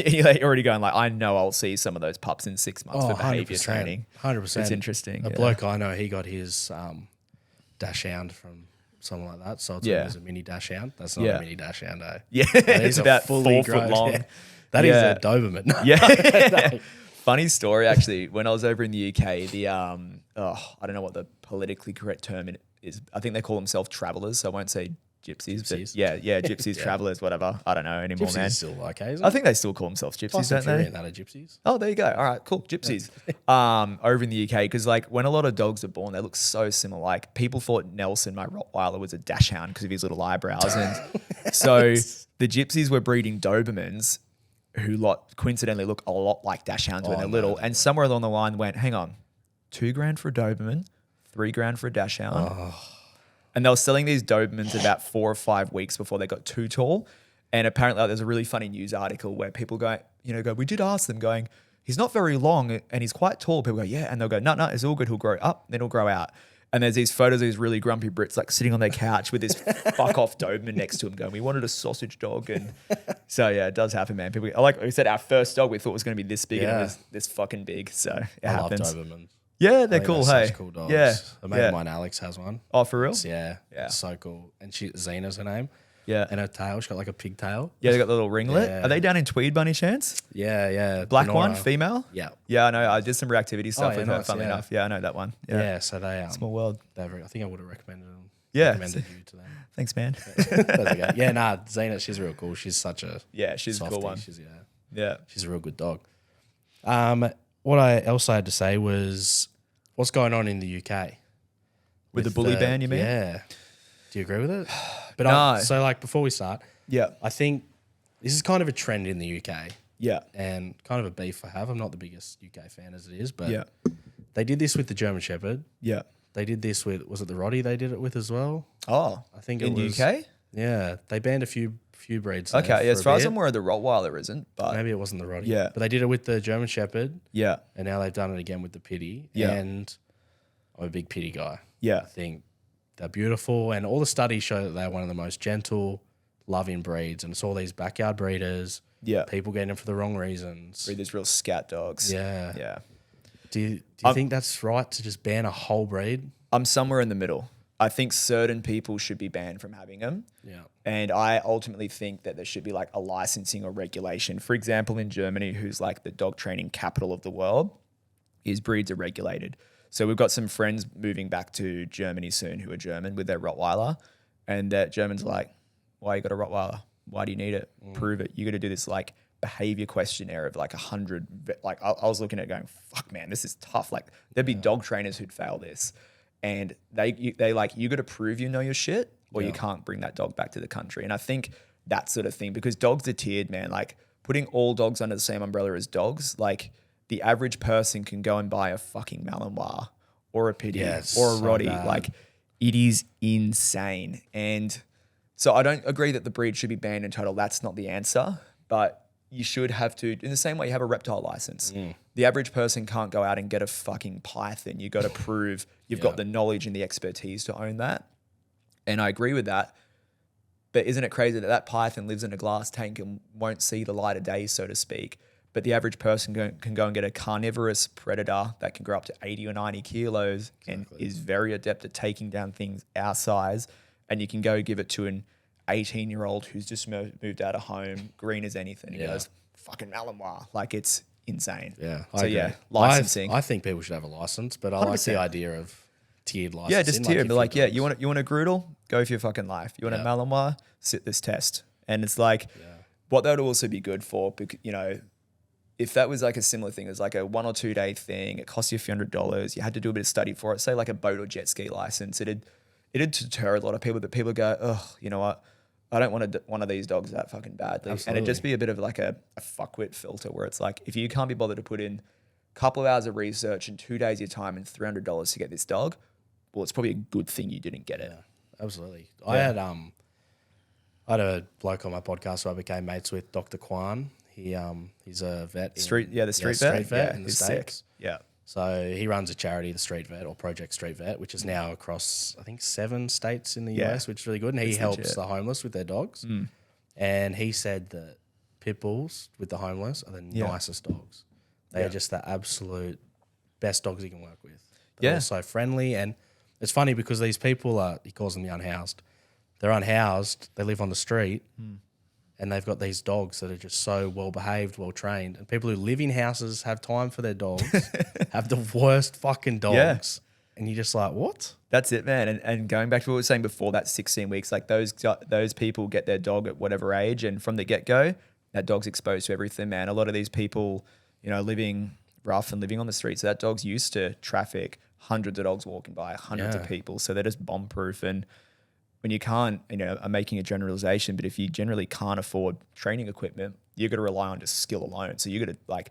you're already going like, I know I'll see some of those pups in 6 months for behavior training. 100%. It's interesting. A bloke I know, he got his dash hound from someone like that. So it's as a mini dash hound. That's not a mini dash hound, eh? Yeah, it's about 4 foot long. Yeah. That is a Doberman. Yeah. Funny story, actually. When I was over in the UK, the I don't know what the politically correct term is. I think they call themselves travellers, so I won't say gypsies. But gypsies, travellers, whatever. I don't know anymore, gypsies man. Still okay, isn't I think they still call themselves gypsies, don't they? That are gypsies. Oh, there you go. All right, cool. Gypsies. Over in the UK, because like when a lot of dogs are born, they look so similar. Like people thought Nelson, my Rottweiler, was a dachshund because of his little eyebrows, and so the gypsies were breeding Dobermans, who coincidentally look a lot like dachshunds when they're little. And somewhere along the line went, hang on, $2,000 for a Doberman, $3,000 for a dachshund. Oh. And they were selling these Dobermans about 4 or 5 weeks before they got too tall. And apparently there's a really funny news article where people go, we did ask them going, he's not very long and he's quite tall. People go, yeah. And they'll go, no, it's all good. He'll grow up, then he'll grow out. And there's these photos of these really grumpy Brits like sitting on their couch with this fuck off Doberman next to him going, we wanted a sausage dog. And so, yeah, it does happen, man. People, like we said, our first dog we thought was going to be this big and it was this fucking big. So it happens. I love Dobermans. Yeah, they're cool. They're Hey, such cool dogs. Yeah, A mate of mine, Alex, has one. Oh, for real? Yeah, so cool. And Zena's her name. Yeah, and her tail, she's got like a pigtail. Yeah, they got the little ringlet. Yeah. Are they down in Tweed by any chance? Yeah. Black Benora. one, female. Yeah, I know. I did some reactivity stuff with her. nice, Funnily enough, I know that one. Yeah, so they small world. I think I would have recommended them. Yeah, recommended you to them. Thanks, man. That's okay. Yeah, Zena, she's real cool. She's such a she's softie. a cool one. She's she's a real good dog. What else I had to say was, what's going on in the UK with the bully ban? You mean? Yeah. Do you agree with it? But no. So like before we start, yeah, I think this is kind of a trend in the UK. Yeah, and kind of a beef I have. I'm not the biggest UK fan as it is, but yeah, they did this with the German Shepherd. Yeah, they did this with, was it the Roddy they did it with as well? Oh, I think in it was, the UK. Yeah, they banned a few breeds. Okay, as far as I'm aware, the Rottweiler isn't, but maybe it wasn't the Roddy. Yeah, but they did it with the German Shepherd. Yeah, and now they've done it again with the Pity. Yeah, and I'm a big Pity guy. Yeah, I think they're beautiful, and all the studies show that they're one of the most gentle, loving breeds, and it's all these backyard breeders. Yeah, people getting them for the wrong reasons. Breed these real scat dogs. Yeah, yeah. Do you think that's right to just ban a whole breed? I'm somewhere in the middle. I think certain people should be banned from having them. Yeah. And I ultimately think that there should be like a licensing or regulation. For example, in Germany, who's like the dog training capital of the world, his breeds are regulated. So we've got some friends moving back to Germany soon who are German with their Rottweiler. And that Germans are like, why you got a Rottweiler? Why do you need it? Prove it. You got to do this like behavior questionnaire of like 100. Like I was looking at it going, fuck man, this is tough. Like there'd be dog trainers who'd fail this. And they like, you got to prove you know your shit or you can't bring that dog back to the country. And I think that sort of thing, because dogs are tiered, man, like putting all dogs under the same umbrella as dogs, like the average person can go and buy a fucking Malinois or a Pity or a Roddy. Like it is insane. And so I don't agree that the breed should be banned in total. That's not the answer, but you should have to, in the same way you have a reptile license. The average person can't go out and get a fucking python. You got to prove you've got the knowledge and the expertise to own that. And I agree with that. But isn't it crazy that that python lives in a glass tank and won't see the light of day, so to speak? But the average person can go and get a carnivorous predator that can grow up to 80 or 90 kilos and is very adept at taking down things our size. And you can go give it to an 18-year-old who's just moved out of home, green as anything. He goes, fucking Malinois. Like, it's insane. Yeah. So, licensing. I think people should have a license, but I like the idea of tiered licensing. Yeah, just tiered. But like, you want a Groodle? Go for your fucking life. You want a Malinois? Sit this test. And it's like, what that would also be good for, you know, if that was like a similar thing, it was like a 1 or 2 day thing, it cost you a few $100s, you had to do a bit of study for it, say like a boat or jet ski license, it'd deter a lot of people, that people go, oh, you know what? I don't want one of these dogs that fucking badly. Absolutely. And it'd just be a bit of like a fuckwit filter where it's like, if you can't be bothered to put in a couple of hours of research and 2 days of your time and $300 to get this dog, well, it's probably a good thing you didn't get it. Absolutely. Yeah. I had a bloke on my podcast who I became mates with, Dr. Kwan. He's a vet. The street vet in the States. Sick. Yeah. So he runs a charity, the Street Vet or Project Street Vet, which is now across, I think, 7 states in the US, which is really good. And he helps the homeless with their dogs. And he said that pit bulls with the homeless are the nicest dogs. They are just the absolute best dogs you can work with. They're also friendly. And it's funny because these people he calls them the unhoused. They're unhoused. They live on the street. And they've got these dogs that are just so well behaved, well trained. And people who live in houses have time for their dogs, have the worst fucking dogs. And you're just like, what? That's it, man. And going back to what we were saying before, that 16 weeks, like those people get their dog at whatever age, and from the get-go, that dog's exposed to everything, man. A lot of these people, you know, living rough and living on the streets, so that dog's used to traffic, hundreds of dogs walking by, hundreds of people. So they're just bomb-proof. And when you can't, you know, I'm making a generalization, but if you generally can't afford training equipment, you're going to rely on just skill alone. So you're going to like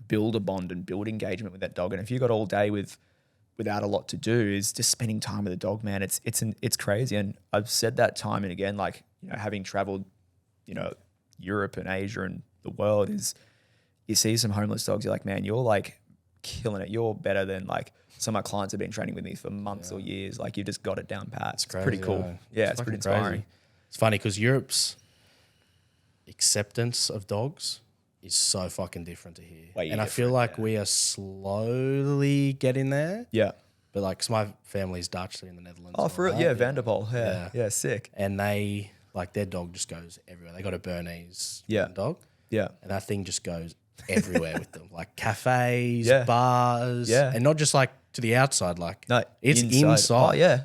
build a bond and build engagement with that dog. And if you got all day without a lot to do, is just spending time with the dog, man. It's crazy. And I've said that time and again, like, you know, having traveled, you know, Europe and Asia and the world, is you see some homeless dogs, you're like, man, you're like killing it. You're better than like some of my clients have been training with me for months or years. Like, you've just got it down pat. It's pretty cool. Yeah, it's pretty inspiring. Crazy. It's funny because Europe's acceptance of dogs is so fucking different to here. And I feel like we are slowly getting there. Yeah. But like, 'cause my family's Dutch, they're in the Netherlands. Oh, for real? Yeah, Vanderpool. Yeah, sick. And they, like, their dog just goes everywhere. They got a Bernese dog. Yeah. And that thing just goes everywhere with them. Like cafes, bars. Yeah. And not just like to the outside, like it's inside. inside. Oh, yeah.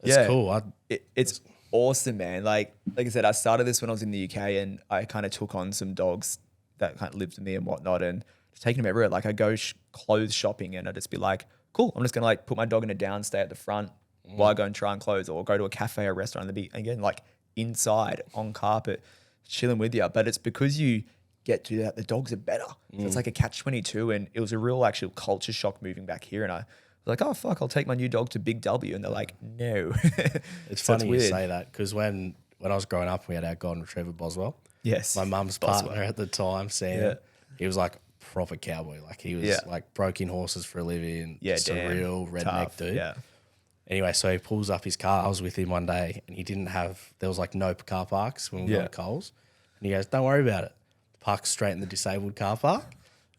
It's cool. It's awesome, man. Like I said, I started this when I was in the UK, and I kind of took on some dogs that kind of lived with me and whatnot, and just taking them everywhere. Like, I go clothes shopping, and I'd just be like, cool, I'm just going to like put my dog in a downstay at the front while I go and try on clothes, or go to a cafe or restaurant and be, again, like inside on carpet, chilling with you. But it's because you get to that, the dogs are better. So it's like a catch-22, and it was a real actual culture shock moving back here. And I was like, oh, fuck, I'll take my new dog to Big W. And they're like, no. It's funny you say that, because when I was growing up, we had our golden retriever, Boswell. Yes. My mum's partner at the time, Sam, he was like a proper cowboy. Like, he was like broke in horses for a living. Just a real redneck dude. Yeah. Anyway, so he pulls up his car. I was with him one day, and there was like no car parks when we were at Coles. And he goes, don't worry about it. Park straight in the disabled car park.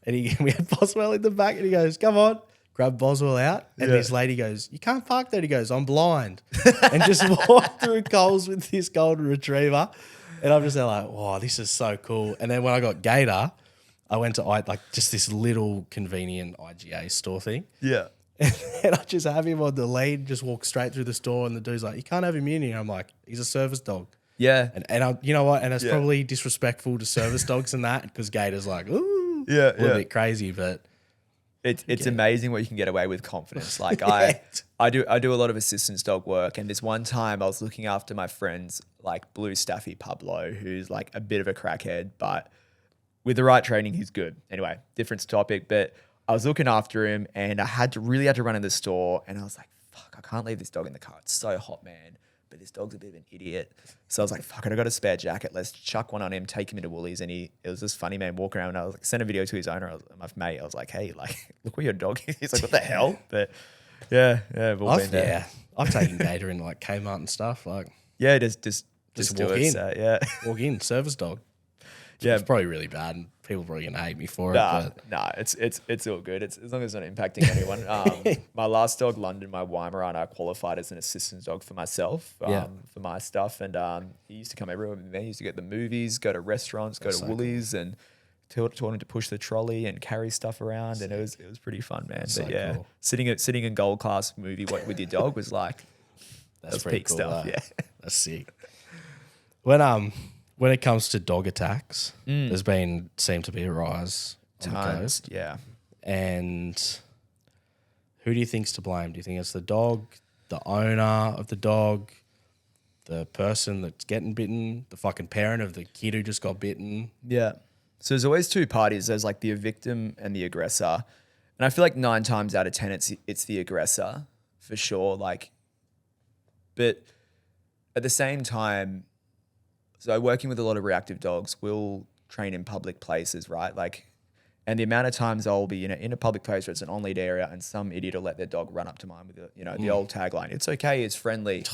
And we had Boswell in the back, and he goes, come on, grab Boswell out, and this lady goes, "You can't park there." He goes, "I'm blind," and just walked through Coles with this golden retriever. And I'm just there like, "Wow, this is so cool." And then when I got Gator, I went to like just this little convenient IGA store thing. Yeah. And I just have him on the lead, just walk straight through the store, and the dude's like, "You can't have him in here." I'm like, "He's a service dog." Yeah. And I, you know what? And it's probably disrespectful to service dogs and that, because Gator's like, ooh, a little bit crazy, but it's amazing what you can get away with confidence. Like I do a lot of assistance dog work, and this one time I was looking after my friend's like blue staffy Pablo, who's like a bit of a crackhead, but with the right training, he's good. Anyway, different topic, but I was looking after him, and I had to run in the store, and I was like, fuck, I can't leave this dog in the car. It's so hot, man. But this dog's a bit of an idiot. So I was like, fuck it, I got a spare jacket. Let's chuck one on him, take him into Woolies. And it was this funny man walking around, and I was like, sent a video to his owner, my mate. I was like, hey, like, look where your dog is. He's like, what the hell? But yeah, we've all been there. Yeah, I've taken Gator in like Kmart and stuff. Like, yeah, just walk in. Yeah. Walk in, service dog. Yeah. It's probably really bad, and people are probably going to hate me for it. Nah, it's all good. It's as long as it's not impacting anyone. My last dog, London, my Weimaraner, I qualified as an assistance dog for myself, for my stuff. And he used to come everywhere with me. He used to go to the movies, go to restaurants, go to Woolies, and taught him to push the trolley and carry stuff around. And it was pretty fun, man. That's but so yeah, cool. sitting in gold class movie with your dog was like, That's pretty peak cool, stuff. yeah. That's sick. When it comes to dog attacks, there's seemed to be a rise on the coast. Yeah. And who do you think's to blame? Do you think it's the dog, the owner of the dog, the person that's getting bitten, the fucking parent of the kid who just got bitten? Yeah. So there's always two parties. There's like the victim and the aggressor. And I feel like 9 times out of 10, it's the aggressor for sure. Like, but at the same time, so working with a lot of reactive dogs, we'll train in public places, right? Like, and the amount of times I'll be in a public place where it's an on-lead area, and some idiot will let their dog run up to mine with the old tagline, "It's okay, it's friendly."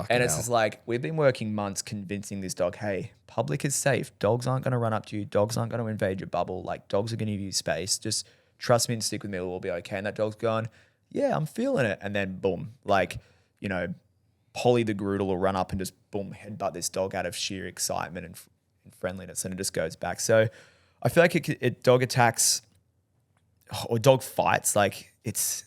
And it's just like, we've been working months convincing this dog, hey, public is safe. Dogs aren't going to run up to you. Dogs aren't going to invade your bubble. Like, dogs are going to give you space. Just trust me and stick with me. We'll be okay. And that dog's going, yeah, I'm feeling it. And then boom, like, Polly the Groodle will run up and just boom, headbutt this dog out of sheer excitement and friendliness, and it just goes back. So I feel like it dog attacks or dog fights, like it's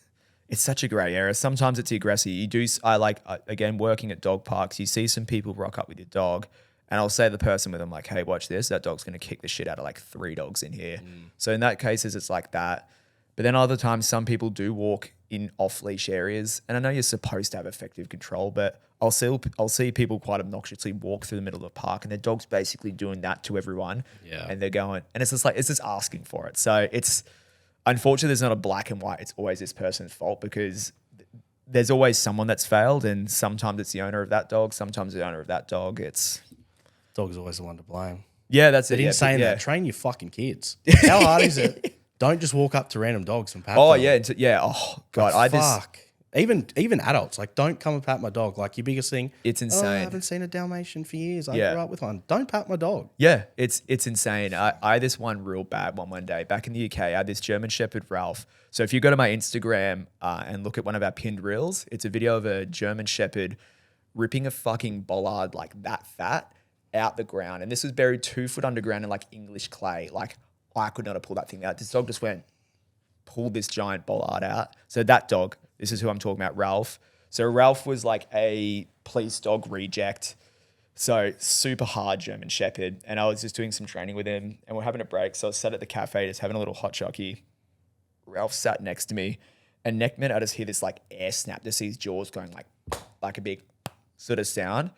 such a grey area. Sometimes it's the aggressor. Again, working at dog parks, you see some people rock up with your dog, and I'll say to the person with them, like, hey, watch this. That dog's going to kick the shit out of like 3 dogs in here. So in that cases, it's like that. But then other times, some people do walk in off-leash areas, and I know you're supposed to have effective control, but I'll see people quite obnoxiously walk through the middle of the park, and their dog's basically doing that to everyone. Yeah. And they're going, and it's just asking for it. So it's unfortunately there's not a black and white. It's always this person's fault, because there's always someone that's failed, and sometimes it's the owner of that dog, sometimes the owner of that dog. Dog's always the one to blame. Yeah, that's But it. in saying that, train your fucking kids. How hard is it? Don't just walk up to random dogs and pat them. Oh yeah. Oh God, fuck. Even adults, like, don't come and pat my dog. Like, your biggest thing, it's insane. I haven't seen a Dalmatian for years. I grew up with one. Don't pat my dog. Yeah, it's insane. I had this one real bad one day back in the UK. I had this German Shepherd Ralph. So if you go to my Instagram and look at one of our pinned reels, it's a video of a German Shepherd ripping a fucking bollard like that fat out the ground, and this was buried 2 foot underground in like English clay. Like, I could not have pulled that thing out. This dog just pulled this giant bollard out. So that dog, this is who I'm talking about, Ralph. So Ralph was like a police dog reject. So super hard German Shepherd. And I was just doing some training with him, and we're having a break. So I was sat at the cafe just having a little hot chocky. Ralph sat next to me, and next minute I just hear this like air snap. Just see his jaws going like a big sort of sound.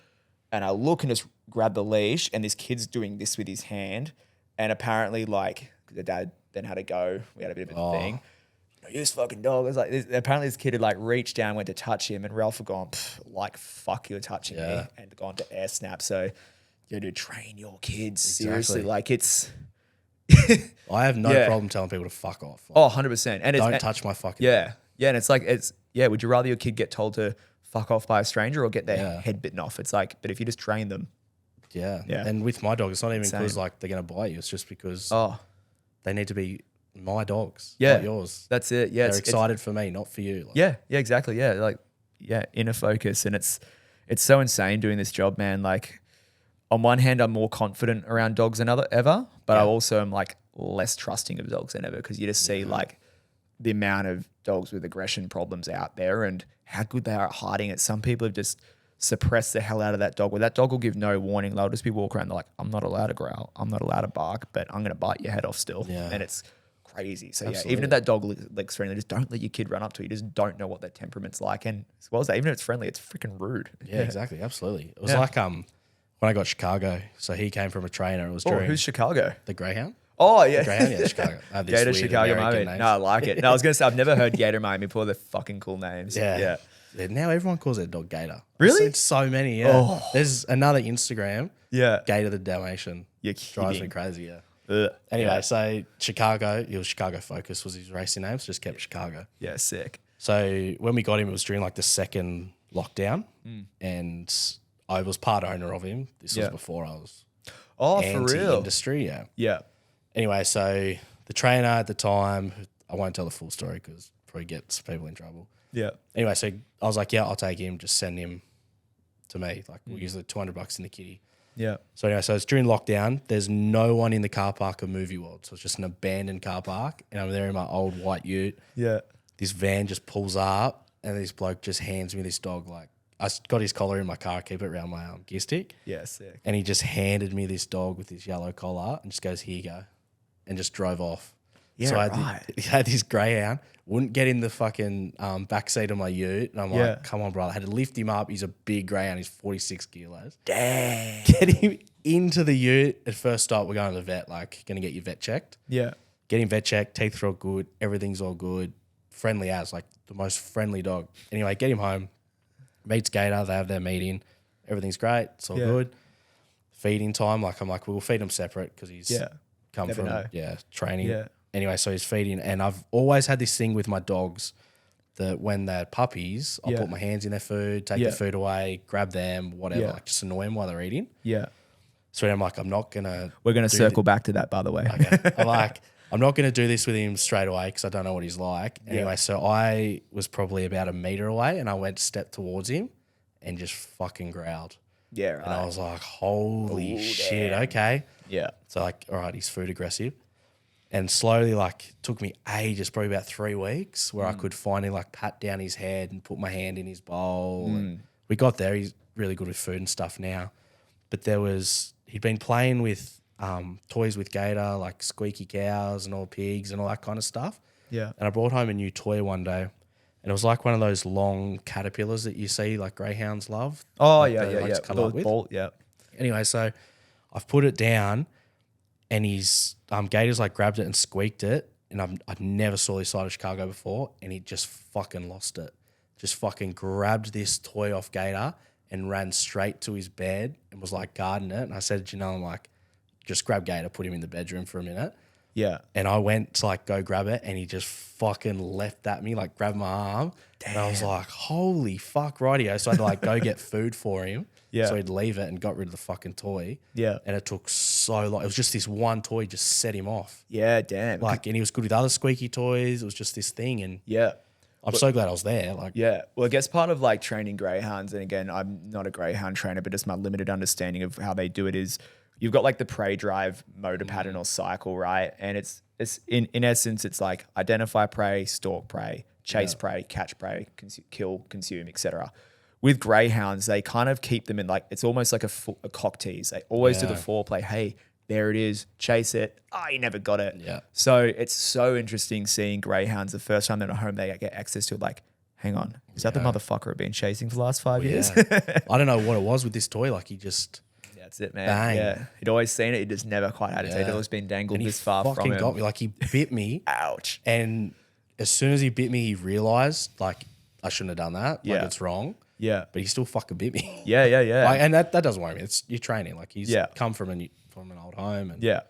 And I look and just grab the leash, and this kid's doing this with his hand. And apparently, like, the dad then had to go. We had a bit of a thing. This fucking dog. It was like, apparently this kid had like reached down, went to touch him, and Ralph had gone, like, fuck, you're touching me, and gone to air snap. So, to train your kids. Exactly. Seriously. Like, it's. I have no problem telling people to fuck off. Like, 100%. And don't touch my fucking dog. Yeah. And it's like, would you rather your kid get told to fuck off by a stranger or get their head bitten off? It's like, but if you just train them. Yeah. And with my dog, it's not even because like they're going to bite you. It's just because they need to be my dogs, Yeah. not yours. That's it. Yeah. They're excited for me, not for you. Like, Yeah, exactly. Yeah, like inner focus, and it's so insane doing this job, man. Like on one hand, I'm more confident around dogs than ever, but I also am like less trusting of dogs than ever because you just see like the amount of dogs with aggression problems out there and how good they are at hiding it. Some people have just suppressed the hell out of that dog. Where that dog will give no warning. They'll just be walking around. They're like, I'm not allowed to growl. I'm not allowed to bark, but I'm going to bite your head off still. Yeah. And it's crazy. So Absolutely. yeah, even if that dog looks friendly, just don't let your kid run up to you. You just don't know what their temperament's like. And as well as that, even if it's friendly, it's freaking rude. Yeah, exactly. Absolutely. It was like when I got Chicago. So he came from a trainer. It was during who's Chicago? the Greyhound. Oh yeah, Greyhound, yeah, Chicago. I have this Gator weird Chicago American Miami. name. No, I like it. No, I was gonna say I've never heard Gator Miami before. They're fucking cool names. Yeah. Now everyone calls their dog Gator. Really? I've seen so many. Yeah. Oh. There's another Instagram. Yeah. Gator the Dalmatian. You're Drives me kidding. crazy. Yeah. Ugh. Anyway, so Chicago. It was Chicago Focus was his racing name. So just kept Chicago. Yeah, sick. So when we got him, it was during like the second lockdown, and I was part owner of him. This was before I was Oh, for real? industry. Yeah. Yeah. Anyway, so the trainer at the time, I won't tell the full story because probably gets people in trouble. Yeah. Anyway, so I was like, yeah, I'll take him. Just send him to me. Like we'll use the $200 in the kitty. Yeah. So anyway, so it's during lockdown. There's no one in the car park of Movie World. So it's just an abandoned car park. And I'm there in my old white ute. Yeah. This van just pulls up and this bloke just hands me this dog. Like I got his collar in my car, keep it around my gear stick. Yeah, sick. And he just handed me this dog with this yellow collar and just goes, here you go. And just drove off. Yeah, so I right. had this greyhound, wouldn't get in the fucking back seat of my ute. And I'm like, come on, brother. I had to lift him up. He's a big greyhound. He's 46 kilos. Dang. Get him into the ute. At first stop, we're going to the vet, like going to get your vet checked. Yeah. Get him vet checked. Teeth are all good. Everything's all good. Friendly as, like the most friendly dog. Anyway, get him home. Meets Gator. They have their meeting. Everything's great. It's all good. Feeding time. Like I'm like, we'll feed him separate because he's come Never from know. training. Yeah. Anyway, so he's feeding, and I've always had this thing with my dogs that when they're puppies, I'll put my hands in their food, take the food away, grab them, whatever, like just annoy them while they're eating. Yeah. So I'm like, I'm not gonna. We're gonna circle back to that, by the way. Okay. I'm not gonna do this with him straight away because I don't know what he's like. Anyway, so I was probably about a meter away, and I went to step towards him, and just fucking growled. Yeah. Right. And I was like, holy shit, damn. okay. Yeah. So like, all right, he's food aggressive. And slowly, like, took me ages, probably about 3 weeks, where I could finally like pat down his head and put my hand in his bowl. And we got there. He's really good with food and stuff now. But he'd been playing with toys with Gator, like squeaky cows and all pigs and all that kind of stuff. Yeah. And I brought home a new toy one day. And it was like one of those long caterpillars that you see like greyhounds love. Oh, like yeah, they yeah, like yeah. to cuddle up with. Ball, yeah. Anyway, so I've put it down and he's Gator's like grabbed it and squeaked it. And I never saw this side of Chicago before. And he just fucking lost it. Just fucking grabbed this toy off Gator and ran straight to his bed and was like guarding it. And I said, I'm like, just grab Gator, put him in the bedroom for a minute. Yeah. And I went to like go grab it and he just fucking leapt at me, like grabbed my arm. Damn. And I was like, holy fuck, rightio. So I had to like go get food for him. Yeah. So he'd leave it and got rid of the fucking toy. Yeah. And it took so long. It was just this one toy just set him off. Yeah, damn. Like, and he was good with other squeaky toys. It was just this thing. And yeah. I'm so glad I was there. Like, Yeah. Well, I guess part of like training greyhounds, and again, I'm not a greyhound trainer, but just my limited understanding of how they do it is you've got like the prey drive motor pattern or cycle, right? And it's in essence, it's like identify prey, stalk prey, chase prey, catch prey, kill, consume, etc. With greyhounds, they kind of keep them in like, it's almost like a cock tease. They always do the foreplay. Hey, there it is. Chase it. Oh, you never got it. Yeah. So it's so interesting seeing greyhounds the first time they're at home, they get access to it. Like, hang on, is that the motherfucker I've been chasing for the last 5 years? I don't know what it was with this toy. Like, he just... That's it, man. Bang. Yeah. He'd always seen it. He just never quite had it. He'd always been dangled this far from fucking him. got me. Like, he bit me. Ouch. And as soon as he bit me, he realized, like, I shouldn't have done that. Like, it's wrong. Yeah. But he still fucking bit me. Yeah. Like, and that doesn't worry me. It's you're training. Like, he's come from an old home. And, Yeah.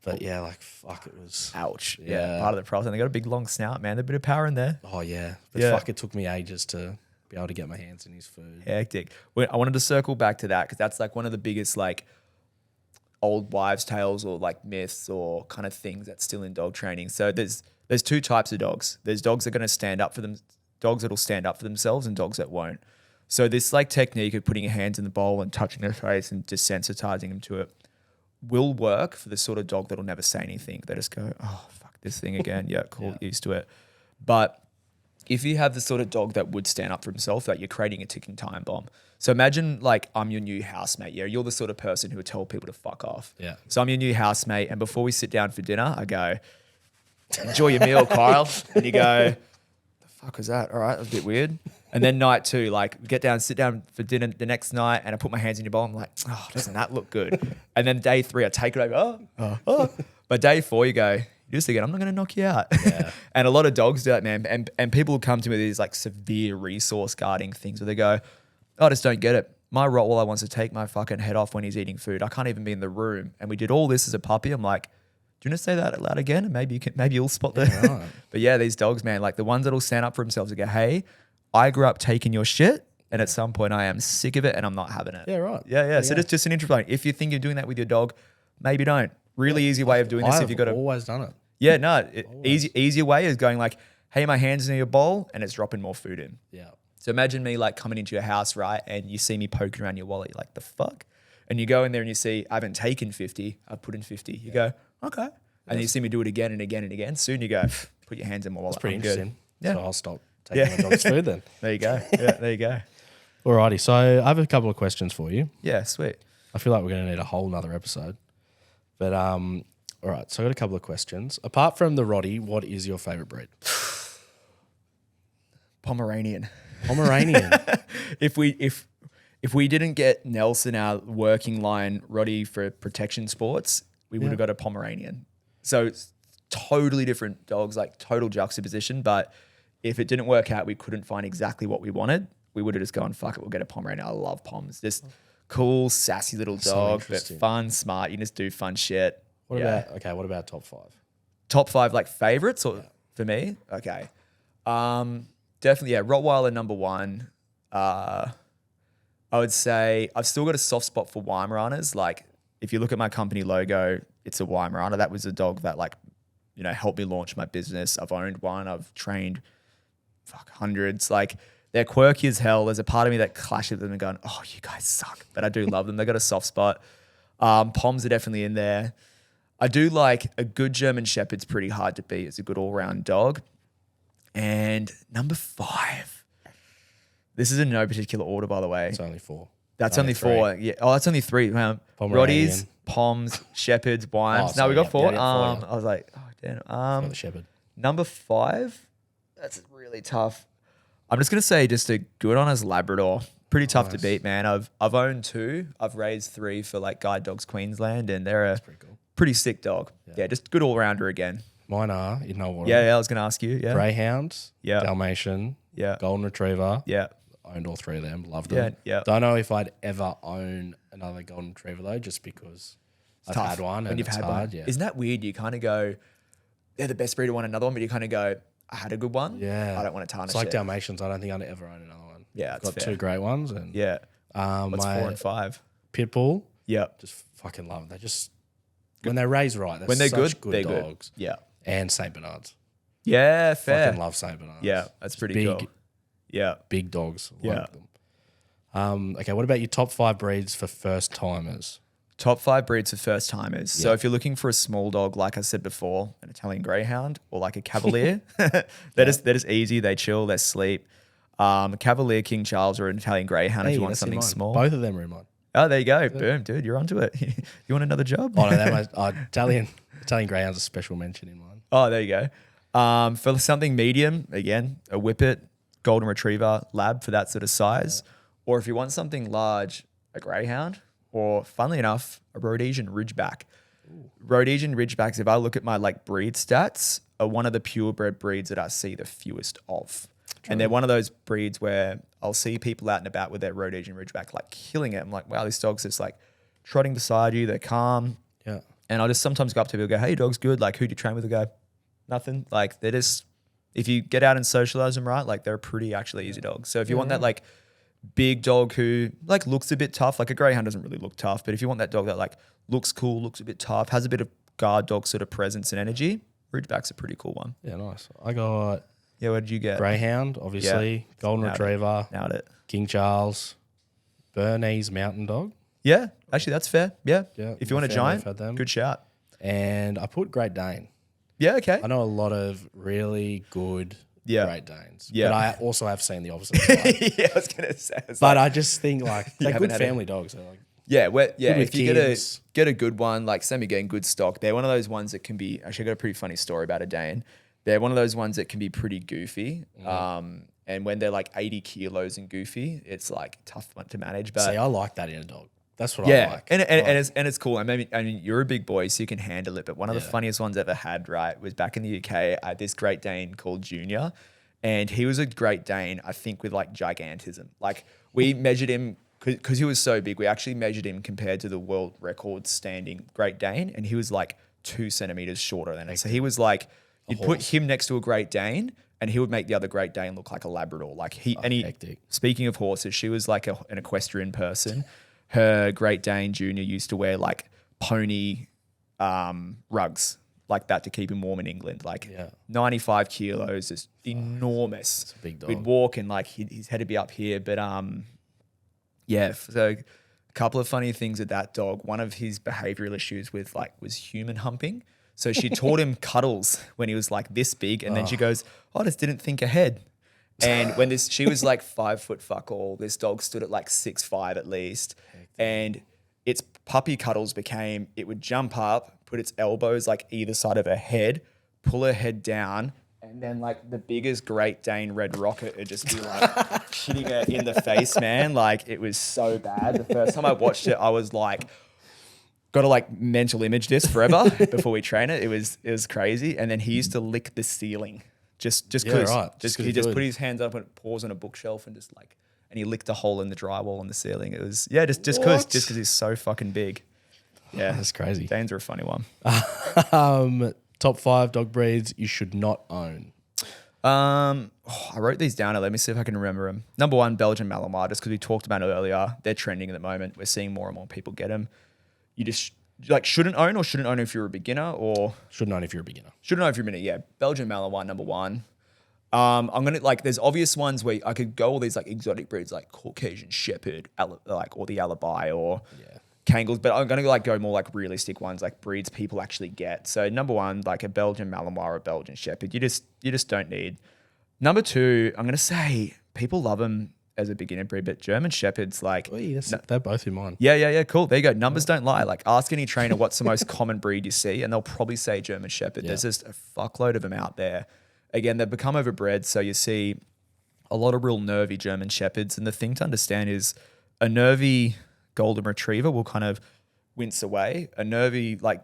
But, yeah, like, fuck, it was... Ouch. Yeah. Part of the process. They got a big, long snout, man. There's a bit of power in there. Oh, yeah. But, fuck, it took me ages to be able to get my hands in his food. Hectic. I wanted to circle back to that because that's, like, one of the biggest, like... old wives' tales or like myths or kind of things that's still in dog training. So there's two types of dogs. There's dogs that are going to stand up for them, dogs that'll stand up for themselves, and dogs that won't. So this like technique of putting your hands in the bowl and touching their face and desensitizing them to it will work for the sort of dog that'll never say anything. They just go, oh, fuck this thing again. Yeah, cool, used to it. But if you have the sort of dog that would stand up for himself, that you're creating a ticking time bomb. So imagine like I'm your new housemate. Yeah, you're the sort of person who would tell people to fuck off. Yeah. So I'm your new housemate, and before we sit down for dinner, I go, enjoy your meal, Kyle. And you go, the fuck was that? All right, that was a bit weird. And then night two, like get down, sit down for dinner the next night, and I put my hands in your bowl. I'm like, oh, doesn't that look good? And then day three, I take it over. Oh. But day four, you go, you just again, I'm not going to knock you out. Yeah. And a lot of dogs do that, man. And people will come to me with these like severe resource guarding things where they go, oh, I just don't get it. My Rottweiler wants to take my fucking head off when he's eating food. I can't even be in the room. And we did all this as a puppy. I'm like, do you want to say that out loud again? And maybe you'll spot that. Yeah, right. But yeah, these dogs, man, like the ones that'll stand up for themselves and go, hey, I grew up taking your shit, and at some point I am sick of it and I'm not having it. Yeah, right. Yeah. So it's just an interesting. If you think you're doing that with your dog, maybe don't. Really easy way of doing this. If you got to always done it. Yeah, no. Easier way is going like, hey, my hand's in your bowl, and it's dropping more food in. Yeah. So imagine me like coming into your house, right? And you see me poking around your wallet. You're like, the fuck? And you go in there and you see, I haven't taken 50. I've put in 50. You go, okay. And then you see me do it again and again and again. Soon you go, put your hands in my wallet. It's pretty I'm interesting. Good. Yeah. So I'll stop taking my dog's food then. There you go. Yeah, there you go. Alrighty. So I have a couple of questions for you. Yeah, sweet. I feel like we're going to need a whole nother episode. But all right. So I got a couple of questions. Apart from the Roddy, what is your favorite breed? Pomeranian. If we didn't get Nelson, our working line Roddy for protection sports, we would have got a Pomeranian. So it's totally different dogs, like total juxtaposition. But if it didn't work out, we couldn't find exactly what we wanted, we would have just gone, fuck it, we'll get a Pomeranian. I love Poms. Just cool, sassy little dog, but fun, smart. You can just do fun shit. What about top five? Top five like favorites or for me? Okay. Definitely, yeah. Rottweiler number one. I would say I've still got a soft spot for Weimaraners. Like if you look at my company logo, it's a Weimaraner. That was a dog that like, you know, helped me launch my business. I've owned one. I've trained hundreds. Like they're quirky as hell. There's a part of me that clashes with them and going, oh, you guys suck. But I do love them. They got a soft spot. Poms are definitely in there. I do like a good German Shepherd's pretty hard to beat. It's a good all-round dog. And number five. This is in no particular order, by the way. It's only four. That's only four. Yeah. Oh, that's only three. Roddies, Poms, Shepherds, Wimes. No, we got four. I was like, oh, damn. The Shepherd. Number five. That's really tough. I'm just gonna say just a good honest Labrador. Pretty tough to beat, man. I've owned two. I've raised three for like Guide Dogs Queensland, and they're a pretty sick dog. Yeah, just good all rounder again. Mine are, you know what? Yeah, I was gonna ask you. Yeah, Greyhound, Dalmatian, Golden Retriever. Yeah. Owned all three of them. Loved them. Yeah. Don't know if I'd ever own another Golden Retriever though, just because I've had one and it's hard. Yeah. Isn't that weird? You kind of go, they're the best breed. I want another one, but you kind of go, I had a good one. Yeah. I don't want to tarnish it. It's like Dalmatians. I don't think I'd ever own another one. Yeah, I've got two great ones. And what's 4 and 5? Pitbull. Yeah. Just fucking love them. They just when they raise right, when they're such good, they're dogs. Good. Yeah. And Saint Bernards. Yeah, fair. Fucking love Saint Bernards. Yeah, that's pretty cool. Yeah. Big dogs. Like them. Okay, what about your top 5 breeds for first timers? Top 5 breeds for first timers. So if you're looking for a small dog, like I said before, an Italian Greyhound or like a Cavalier, they're just easy. They chill, they sleep. Cavalier, King Charles, or an Italian Greyhound if you want something small. Both of them are in mine. Oh, there you go. Boom, dude, you're onto it. You want another job? Oh, no, Italian Greyhound's a special mention in mine. Oh, there you go. For something medium, again, a Whippet, Golden Retriever, Lab for that sort of size. Yeah. Or if you want something large, a Greyhound, or funnily enough, a Rhodesian Ridgeback. Ooh. Rhodesian Ridgebacks, if I look at my like breed stats, are one of the purebred breeds that I see the fewest of. True. And they're one of those breeds where I'll see people out and about with their Rhodesian Ridgeback, like killing it. I'm like, wow, this dog's just like trotting beside you. They're calm. Yeah. And I'll just sometimes go up to people and go, hey, dog's good. Like, who do you train with? I go, nothing. Like, they're just, if you get out and socialize them right, like they're pretty actually easy dogs. So if you want that like big dog who like looks a bit tough. Like a greyhound doesn't really look tough, but if you want that dog that like looks cool, looks a bit tough, has a bit of guard dog sort of presence and energy, Ridgeback's a pretty cool one. Yeah, nice. I got Yeah, what did you get? greyhound, obviously, golden retriever, Nailed it. King Charles, Bernese mountain dog, Yeah, actually that's fair. Yeah. Yeah, If you my want a family giant, have had them. good shout. and I put Great Dane. Yeah, okay. I know a lot of really good Yeah. Great Danes. Yeah. But I also have seen the opposite side. Yeah, I was gonna say. It's But like, I just think like they're haven't good had it. family dogs. They're like, yeah, with if you kids. get a good one, like same again, good stock. They're one of those ones that can be. Actually, I got a pretty funny story about a Dane. They're one of those ones that can be pretty goofy. And when they're like 80 kilos and goofy, it's like tough one to manage. But see, I like that in a dog. That's what I yeah, like. and it's cool. I mean, you're a big boy, so you can handle it. But one of the funniest ones I ever had, right, was back in the UK. I had this Great Dane called Junior, and he was a Great Dane, I think, with like gigantism. Like we measured him because he was so big. We actually measured him compared to the world record standing Great Dane, and he was like 2 centimeters shorter than us. So he was like, you'd put him next to a Great Dane, and he would make the other Great Dane look like a Labrador. Like he. Hectic. Speaking of horses, she was like an equestrian person. Her Great Dane Junior used to wear like pony rugs like that to keep him warm in England. Like 95 kilos is enormous. It's a big dog. We'd walk and like his head would be up here. But yeah, so a couple of funny things with that dog. One of his behavioral issues with like was human humping. So she taught him cuddles when he was like this big. And then she goes, I just didn't think ahead. And when she was like 5 foot fuck all, this dog stood at like 6'5" at least. And its puppy cuddles became, it would jump up, put its elbows like either side of her head, pull her head down, and then like the biggest Great Dane red rocket would just be like hitting her in the face, man. Like it was so bad. The first time I watched it, I was like, got to like mental image this forever before we train it. It was crazy. And then he used to lick the ceiling. Just because he just put his hands up and paws on a bookshelf and just like, and he licked a hole in the drywall on the ceiling. It was just because he's so fucking big. Yeah, That's crazy. Danes are a funny one. Top 5 dog breeds you should not own. I wrote these down. Let me see if I can remember them. Number 1, Belgian Malinois, just because we talked about it earlier. They're trending at the moment. We're seeing more and more people get them. You just like shouldn't own if you're a beginner or Shouldn't own if you're a beginner. shouldn't own if you're a beginner. Yeah, Belgian Malinois, number 1. I'm gonna like. There's obvious ones where I could go all these like exotic breeds like Caucasian Shepherd, like or the Alibi or Kangles, but I'm gonna like go more like realistic ones, like breeds people actually get. So number 1, like a Belgian Malinois or a Belgian Shepherd, you just don't need. Number 2, I'm gonna say people love them as a beginner breed, but German Shepherds like They're both in mine. yeah, cool. There you go. Numbers don't lie. Like ask any trainer what's the most common breed you see, and they'll probably say German Shepherd. There's just a fuckload of them out there. Again, they've become overbred, so you see a lot of real nervy German Shepherds. And the thing to understand is a nervy golden retriever will kind of wince away. A nervy like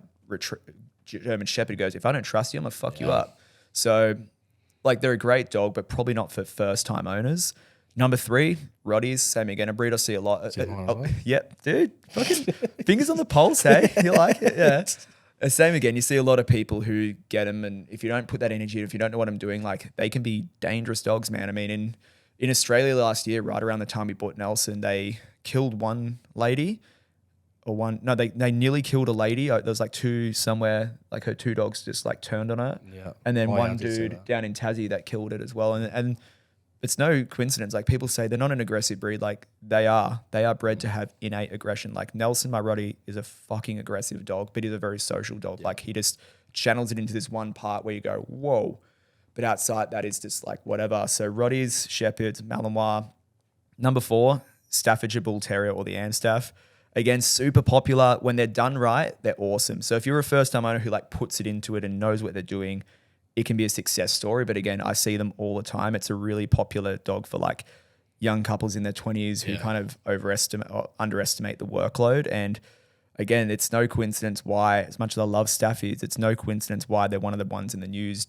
German Shepherd goes, if I don't trust you, I'm gonna fuck you up. So like they're a great dog, but probably not for first time owners. Number 3, Rotties, same again, a breed I see a lot. Yep, dude, fucking fingers on the pulse, hey? You like it? Yeah. Same again, you see a lot of people who get them, and if you don't put that energy, if you don't know what I'm doing, like they can be dangerous dogs, man. I mean, in Australia last year, right around the time we bought Nelson, they killed one lady, they nearly killed a lady. There was like 2 somewhere, like her 2 dogs just like turned on her. Yeah. And then Oh, yeah, I one did see dude that. down in Tassie that killed it as well. And it's no coincidence. Like people say they're not an aggressive breed. Like they are bred to have innate aggression. Like Nelson, my Roddy, is a fucking aggressive dog, but he's a very social dog. Like he just channels it into this one part where you go, whoa. But outside that is just like whatever. So Roddies, Shepherds, Malinois. Number 4, Staffordshire Bull Terrier or the Amstaff. Again, super popular. When they're done right, they're awesome. So if you're a first time owner who like puts it into it and knows what they're doing, it can be a success story. But again, I see them all the time. It's a really popular dog for like young couples in their 20s who kind of overestimate or underestimate the workload. And again, it's no coincidence why, as much as I love Staffies, it's no coincidence why they're one of the ones in the news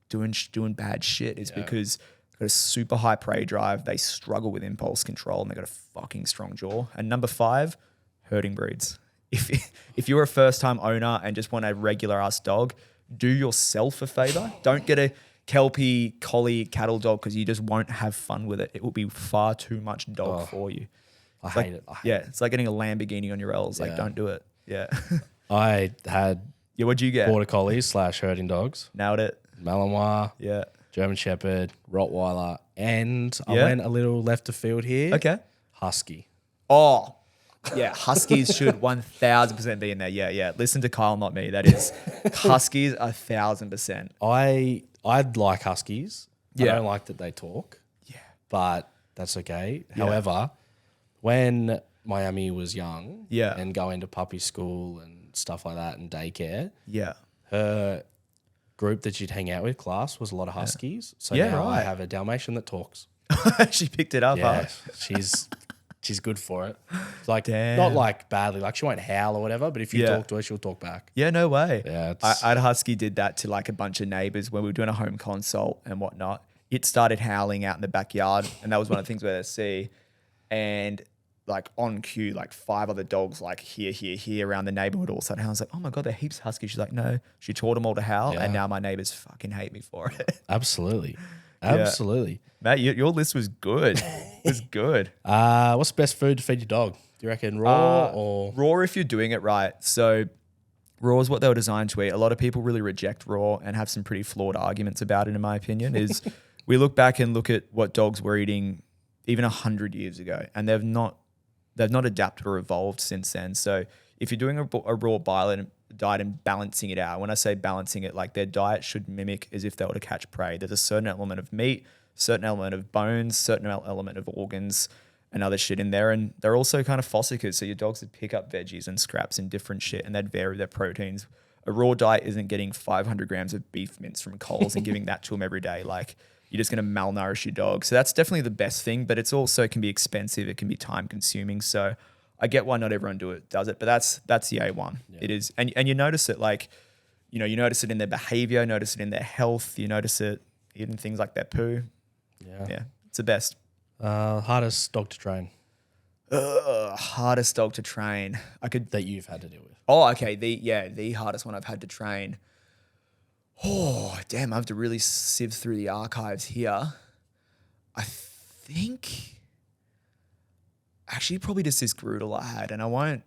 doing bad shit. Is because they've got a super high prey drive. They struggle with impulse control, and they've got a fucking strong jaw. And number 5, herding breeds. If you're a first time owner and just want a regular ass dog, do yourself a favor. Don't get Kelpie, collie, cattle dog because you just won't have fun with it. It will be far too much dog for you. I hate it. It's like getting a Lamborghini on your L's. Like, don't do it. Yeah. I had What'd you get? border collies / herding dogs, Nailed it. Malinois, Yeah. German Shepherd, Rottweiler, and I Yeah. went a little left of field here. Okay. Husky. Oh, yeah. Huskies should 1000% be in there. Yeah, yeah. Listen to Kyle, not me. That is Huskies 1000%. I'd like Huskies. Yeah. I don't like that they talk. Yeah. But that's okay. However, when Miami was young and going to puppy school and stuff like that and daycare, Yeah. her group that she'd hang out with, class, was a lot of Huskies. So Yeah, now I right. have a Dalmatian that talks. She picked it up. Yeah, Huh? she's good for it. It's like Damn. not like badly, like she won't howl or whatever, but if you Yeah. talk to her, she'll talk back. Yeah, no way. Yeah, I had Husky did that to like a bunch of neighbors when we were doing a home consult and whatnot. It started howling out in the backyard, and that was one of the things where they see. And like on cue, like 5 other dogs like here around the neighborhood all of a sudden. I was like, oh my God, there are heaps of Huskies. She's like, no, she taught them all to howl, Yeah. and now my neighbors fucking hate me for it. Absolutely. Absolutely. Matt, your list was good. It was good. What's the best food to feed your dog? Do you reckon raw or Raw if you're doing it right. So raw is what they were designed to eat. A lot of people really reject raw and have some pretty flawed arguments about it, in my opinion, is we look back and look at what dogs were eating even 100 years ago, and they've not adapted or evolved since then. So if you're doing a raw diet and balancing it out, when I say balancing it, like their diet should mimic as if they were to catch prey. There's a certain element of meat, certain element of bones, certain element of organs and other shit in there. And they're also kind of fossickers. So your dogs would pick up veggies and scraps and different shit, and they'd vary their proteins. A raw diet isn't getting 500 grams of beef mince from Coles and giving that to them every day. Like, you're just going to malnourish your dog. So that's definitely the best thing, but it's also can be expensive. It can be time consuming. So I get why not everyone does it, but that's the A1. Yeah. It is. And you notice it, like, you notice it in their behavior, notice it in their health, you notice it in things like their poo. Yeah. It's the best. hardest dog to train Hardest dog to train. that you've had to deal with? Oh, okay. The hardest one I've had to train. Oh, damn. I have to really sieve through the archives here. I think actually probably just this Groodle I had, and I won't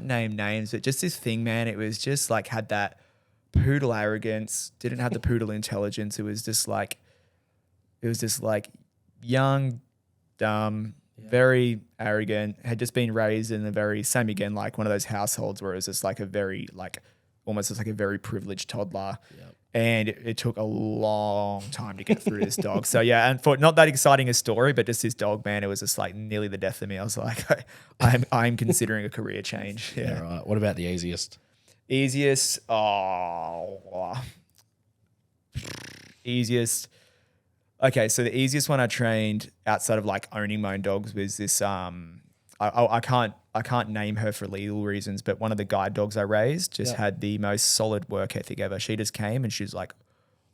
name names, but just this thing, man. It was just like had that poodle arrogance, didn't have the poodle intelligence. It was just like young, dumb, very arrogant, had just been raised in a very, same again, like one of those households where it was just like a very, like almost just like a very privileged toddler. Yep. And it took a long time to get through this dog. So yeah, and for not that exciting a story, but just this dog, man, it was just like nearly the death of me. I was like, I'm considering a career change. Yeah, right. What about the easiest? Easiest. Okay, so the easiest one I trained outside of like owning my own dogs was this. I can't name her for legal reasons, but one of the guide dogs I raised just had the most solid work ethic ever. She just came and she's like,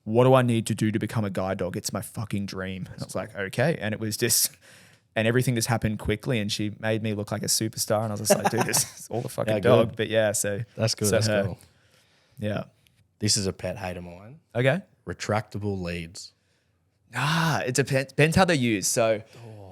"What do I need to do to become a guide dog? It's my fucking dream." And I was like, "Okay," and it was just. And everything just happened quickly, and she made me look like a superstar. And I was just like, "Dude, this is all the fucking dog." Good. But yeah, so That's good. so That's her. cool. Yeah. This is a pet hate of mine. Okay. Retractable leads. It depends how they're used. So,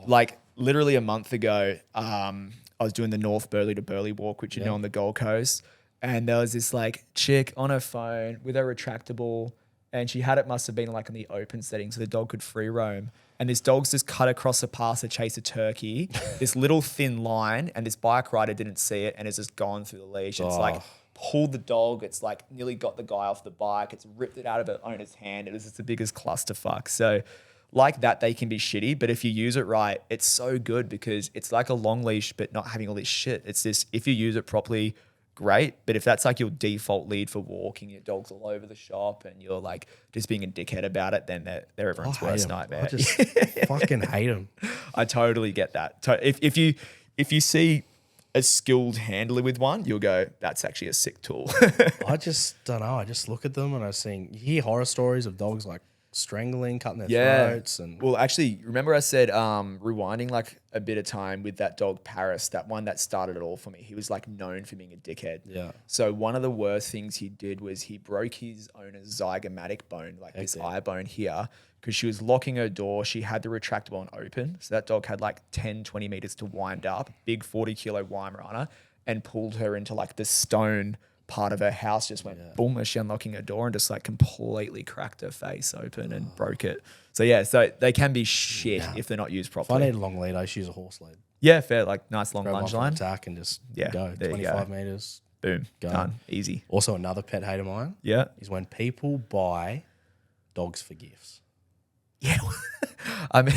like literally a month ago, I was doing the North Burleigh to Burleigh walk, which you know on the Gold Coast, and there was this like chick on her phone with a retractable, and she had it must have been like in the open setting, so the dog could free roam. And this dog's just cut across a path to chase a turkey, this little thin line, and this bike rider didn't see it and has just gone through the leash. It's like pulled the dog. It's like nearly got the guy off the bike. It's ripped it out of the owner's hand. It was just the biggest clusterfuck. So like that, they can be shitty, but if you use it right, it's so good because it's like a long leash, but not having all this shit. It's this, if you use it properly, great. But if that's like your default lead for walking, your dog's all over the shop and you're like just being a dickhead about it, then they're everyone's worst nightmare. I just fucking hate them. I totally get that. If you see a skilled handler with one, you'll go, that's actually a sick tool. I just don't know. I just look at them and you hear horror stories of dogs like strangling, cutting their Yeah. throats, and Well, actually, remember I said rewinding like a bit of time with that dog Paris, that one that started it all for me. He was like known for being a dickhead. yeah, So one of the worst things he did was he broke his owner's zygomatic bone, like this eye bone here, because she was locking her door. She had the retractable and open. So that dog had like 10, 20 meters to wind up, big 40-kilo Weimaraner, and pulled her into like the stone part of her house, just went boom as she unlocking her door and just like completely cracked her face open and broke it. So yeah, so they can be shit if they're not used if I properly. need a long lead, I just use a horse lead. Yeah, fair. Like nice long Grab one lunge for an line. attack and just Yeah, go there you 25 go. meters. Boom. Go. Done. Easy. Also, another pet hate of mine Yeah. is when people buy dogs for gifts. Yeah. I mean,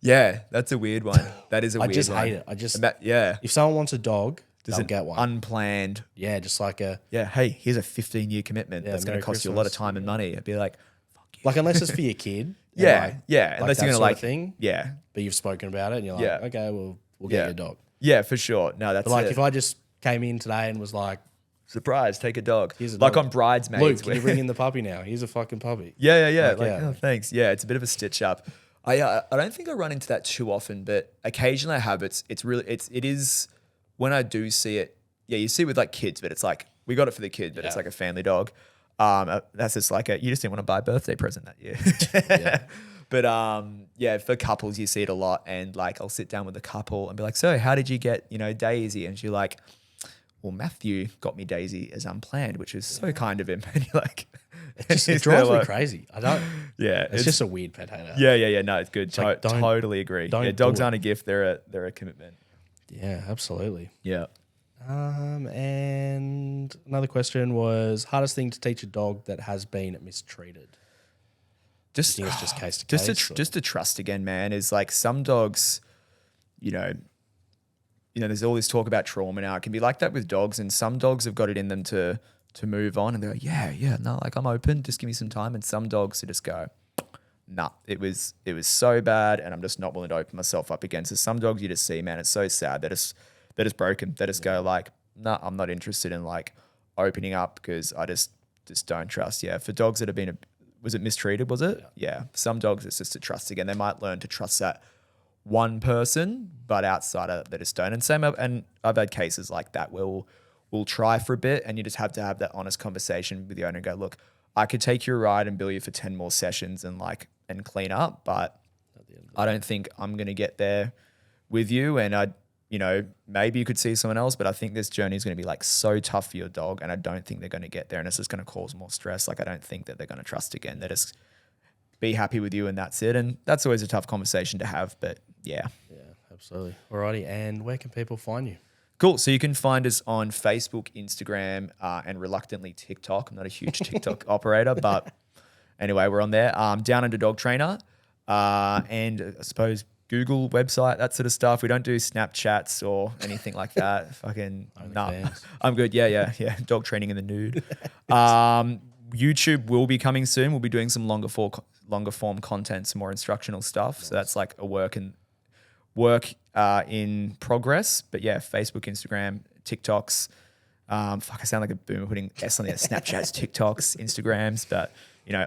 yeah, that's a weird one. That is a I weird just one. hate it. I just Yeah. if someone wants a dog, Just they'll an get one. unplanned. Yeah, just like a Yeah. Hey, here's a 15-year commitment that's going Merry to cost you a lot of Christmas. time and money. I'd be like, fuck you. like unless it's for your kid. and Yeah. like- Yeah. like Unless that you're going to sort of like, thing. yeah. But you've spoken about it, and you're like, Yeah. okay, we'll Yeah. get you a dog. Yeah, for sure. No, that's But like it. if I just came in today and was like, Surprise, take a dog. Here's a Like dog. on Bridesmaids. Luke, can where- you bring in the puppy now? Here's a fucking puppy. Yeah, yeah. Like, Like, yeah. oh, thanks. Yeah, it's a bit of a stitch up. I don't think I run into that too often, but occasionally I have. It is when I do see it. Yeah, you see it with like kids, but it's like we got it for the kid, but it's Yeah. like a family dog. That's just like you just didn't want to buy a birthday present that year. Yeah. But yeah, for couples you see it a lot, and like I'll sit down with a couple and be like, so how did you get Daisy? And she's like, well, Matthew got me Daisy as unplanned, which is so kind of him. And you're like, It drives me crazy. I don't. Yeah, It's just a weird pet hater. yeah. No, it's good. like, don't- Totally agree. don't Yeah, dogs do it. aren't a gift; they're a commitment. Yeah, absolutely. Yeah. And another question was hardest thing to teach a dog that has been mistreated. Just think it's just case to just case, or- just to trust again, man. Is like some dogs, there's all this talk about trauma now. It can be like that with dogs, and some dogs have got it in them to move on, and they're like, yeah, no, like I'm open, just give me some time. And some dogs who just go, nah, it was so bad, and I'm just not willing to open myself up again. So some dogs you just see, man, it's so sad. They're just broken. They just go like, nah, I'm not interested in like opening up because I just don't trust. Yeah, for dogs that have been, was it mistreated? Was it? Yeah. Some dogs it's just to trust again. They might learn to trust that one person, but outside of that, they just don't. And I've had cases like that where we'll try for a bit, and you just have to have that honest conversation with the owner and go, look, I could take you a ride and bill you for 10 more sessions and clean up, but I don't think I'm going to get there with you. And maybe you could see someone else, but I think this journey is going to be like so tough for your dog, and I don't think they're going to get there, and it's just going to cause more stress. Like I don't think that they're going to trust again. They just be happy with you, and that's it. And that's always a tough conversation to have, but yeah. Yeah, absolutely. Alrighty, and where can people find you? Cool. So you can find us on Facebook, Instagram, and reluctantly TikTok. I'm not a huge TikTok operator, but anyway, we're on there. Down Under Dog Trainer, and I suppose Google website, that sort of stuff. We don't do Snapchats or anything like that. Fucking nah. OnlyFans. I'm good. Yeah. Dog training in the nude. YouTube will be coming soon. We'll be doing some longer form content, some more instructional stuff. Nice. So that's like a work in progress. But yeah, Facebook, Instagram, TikToks. I sound like a boomer putting S on there. Snapchats, TikToks, Instagrams, but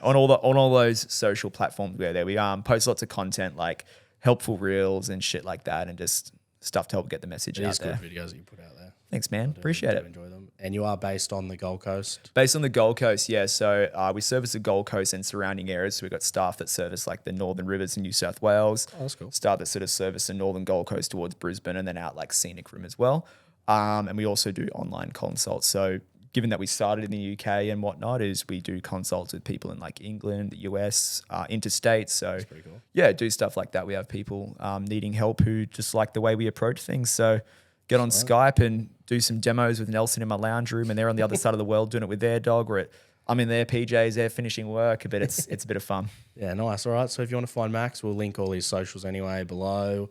on all those social platforms we're there. We post lots of content like helpful reels and shit like that, and just stuff to help get the message out These there. good videos that you put out there. Thanks, man. Appreciate Do it. enjoy them. And you are based on the Gold Coast. Based on the Gold Coast, yeah. So we service the Gold Coast and surrounding areas. So we've got staff that service like the Northern Rivers in New South Wales. Oh, that's cool. Staff that sort of service the Northern Gold Coast towards Brisbane, and then out like Scenic Rim as well. And we also do online consults. So given that we started in the UK and whatnot, is we do consults with people in like England, the US, interstate. So Pretty cool. yeah, do stuff like that. We have people needing help who just like the way we approach things. So get on Skype and do some demos with Nelson in my lounge room, and they're on the other side of the world doing it with their dog, or I'm in their PJs, they're finishing work, but it's a bit of fun. Yeah, nice. All right. So if you want to find Max, we'll link all his socials anyway below.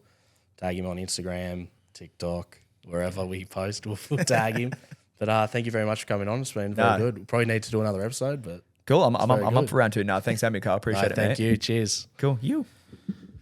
Tag him on Instagram, TikTok, wherever we post, we'll tag him. But thank you very much for coming on. It's been very good. We'll probably need to do another episode, but Cool. I'm very up good. for round two now. Thanks, Amy Carl. Appreciate it, thank mate. you. Cheers. Cool. You.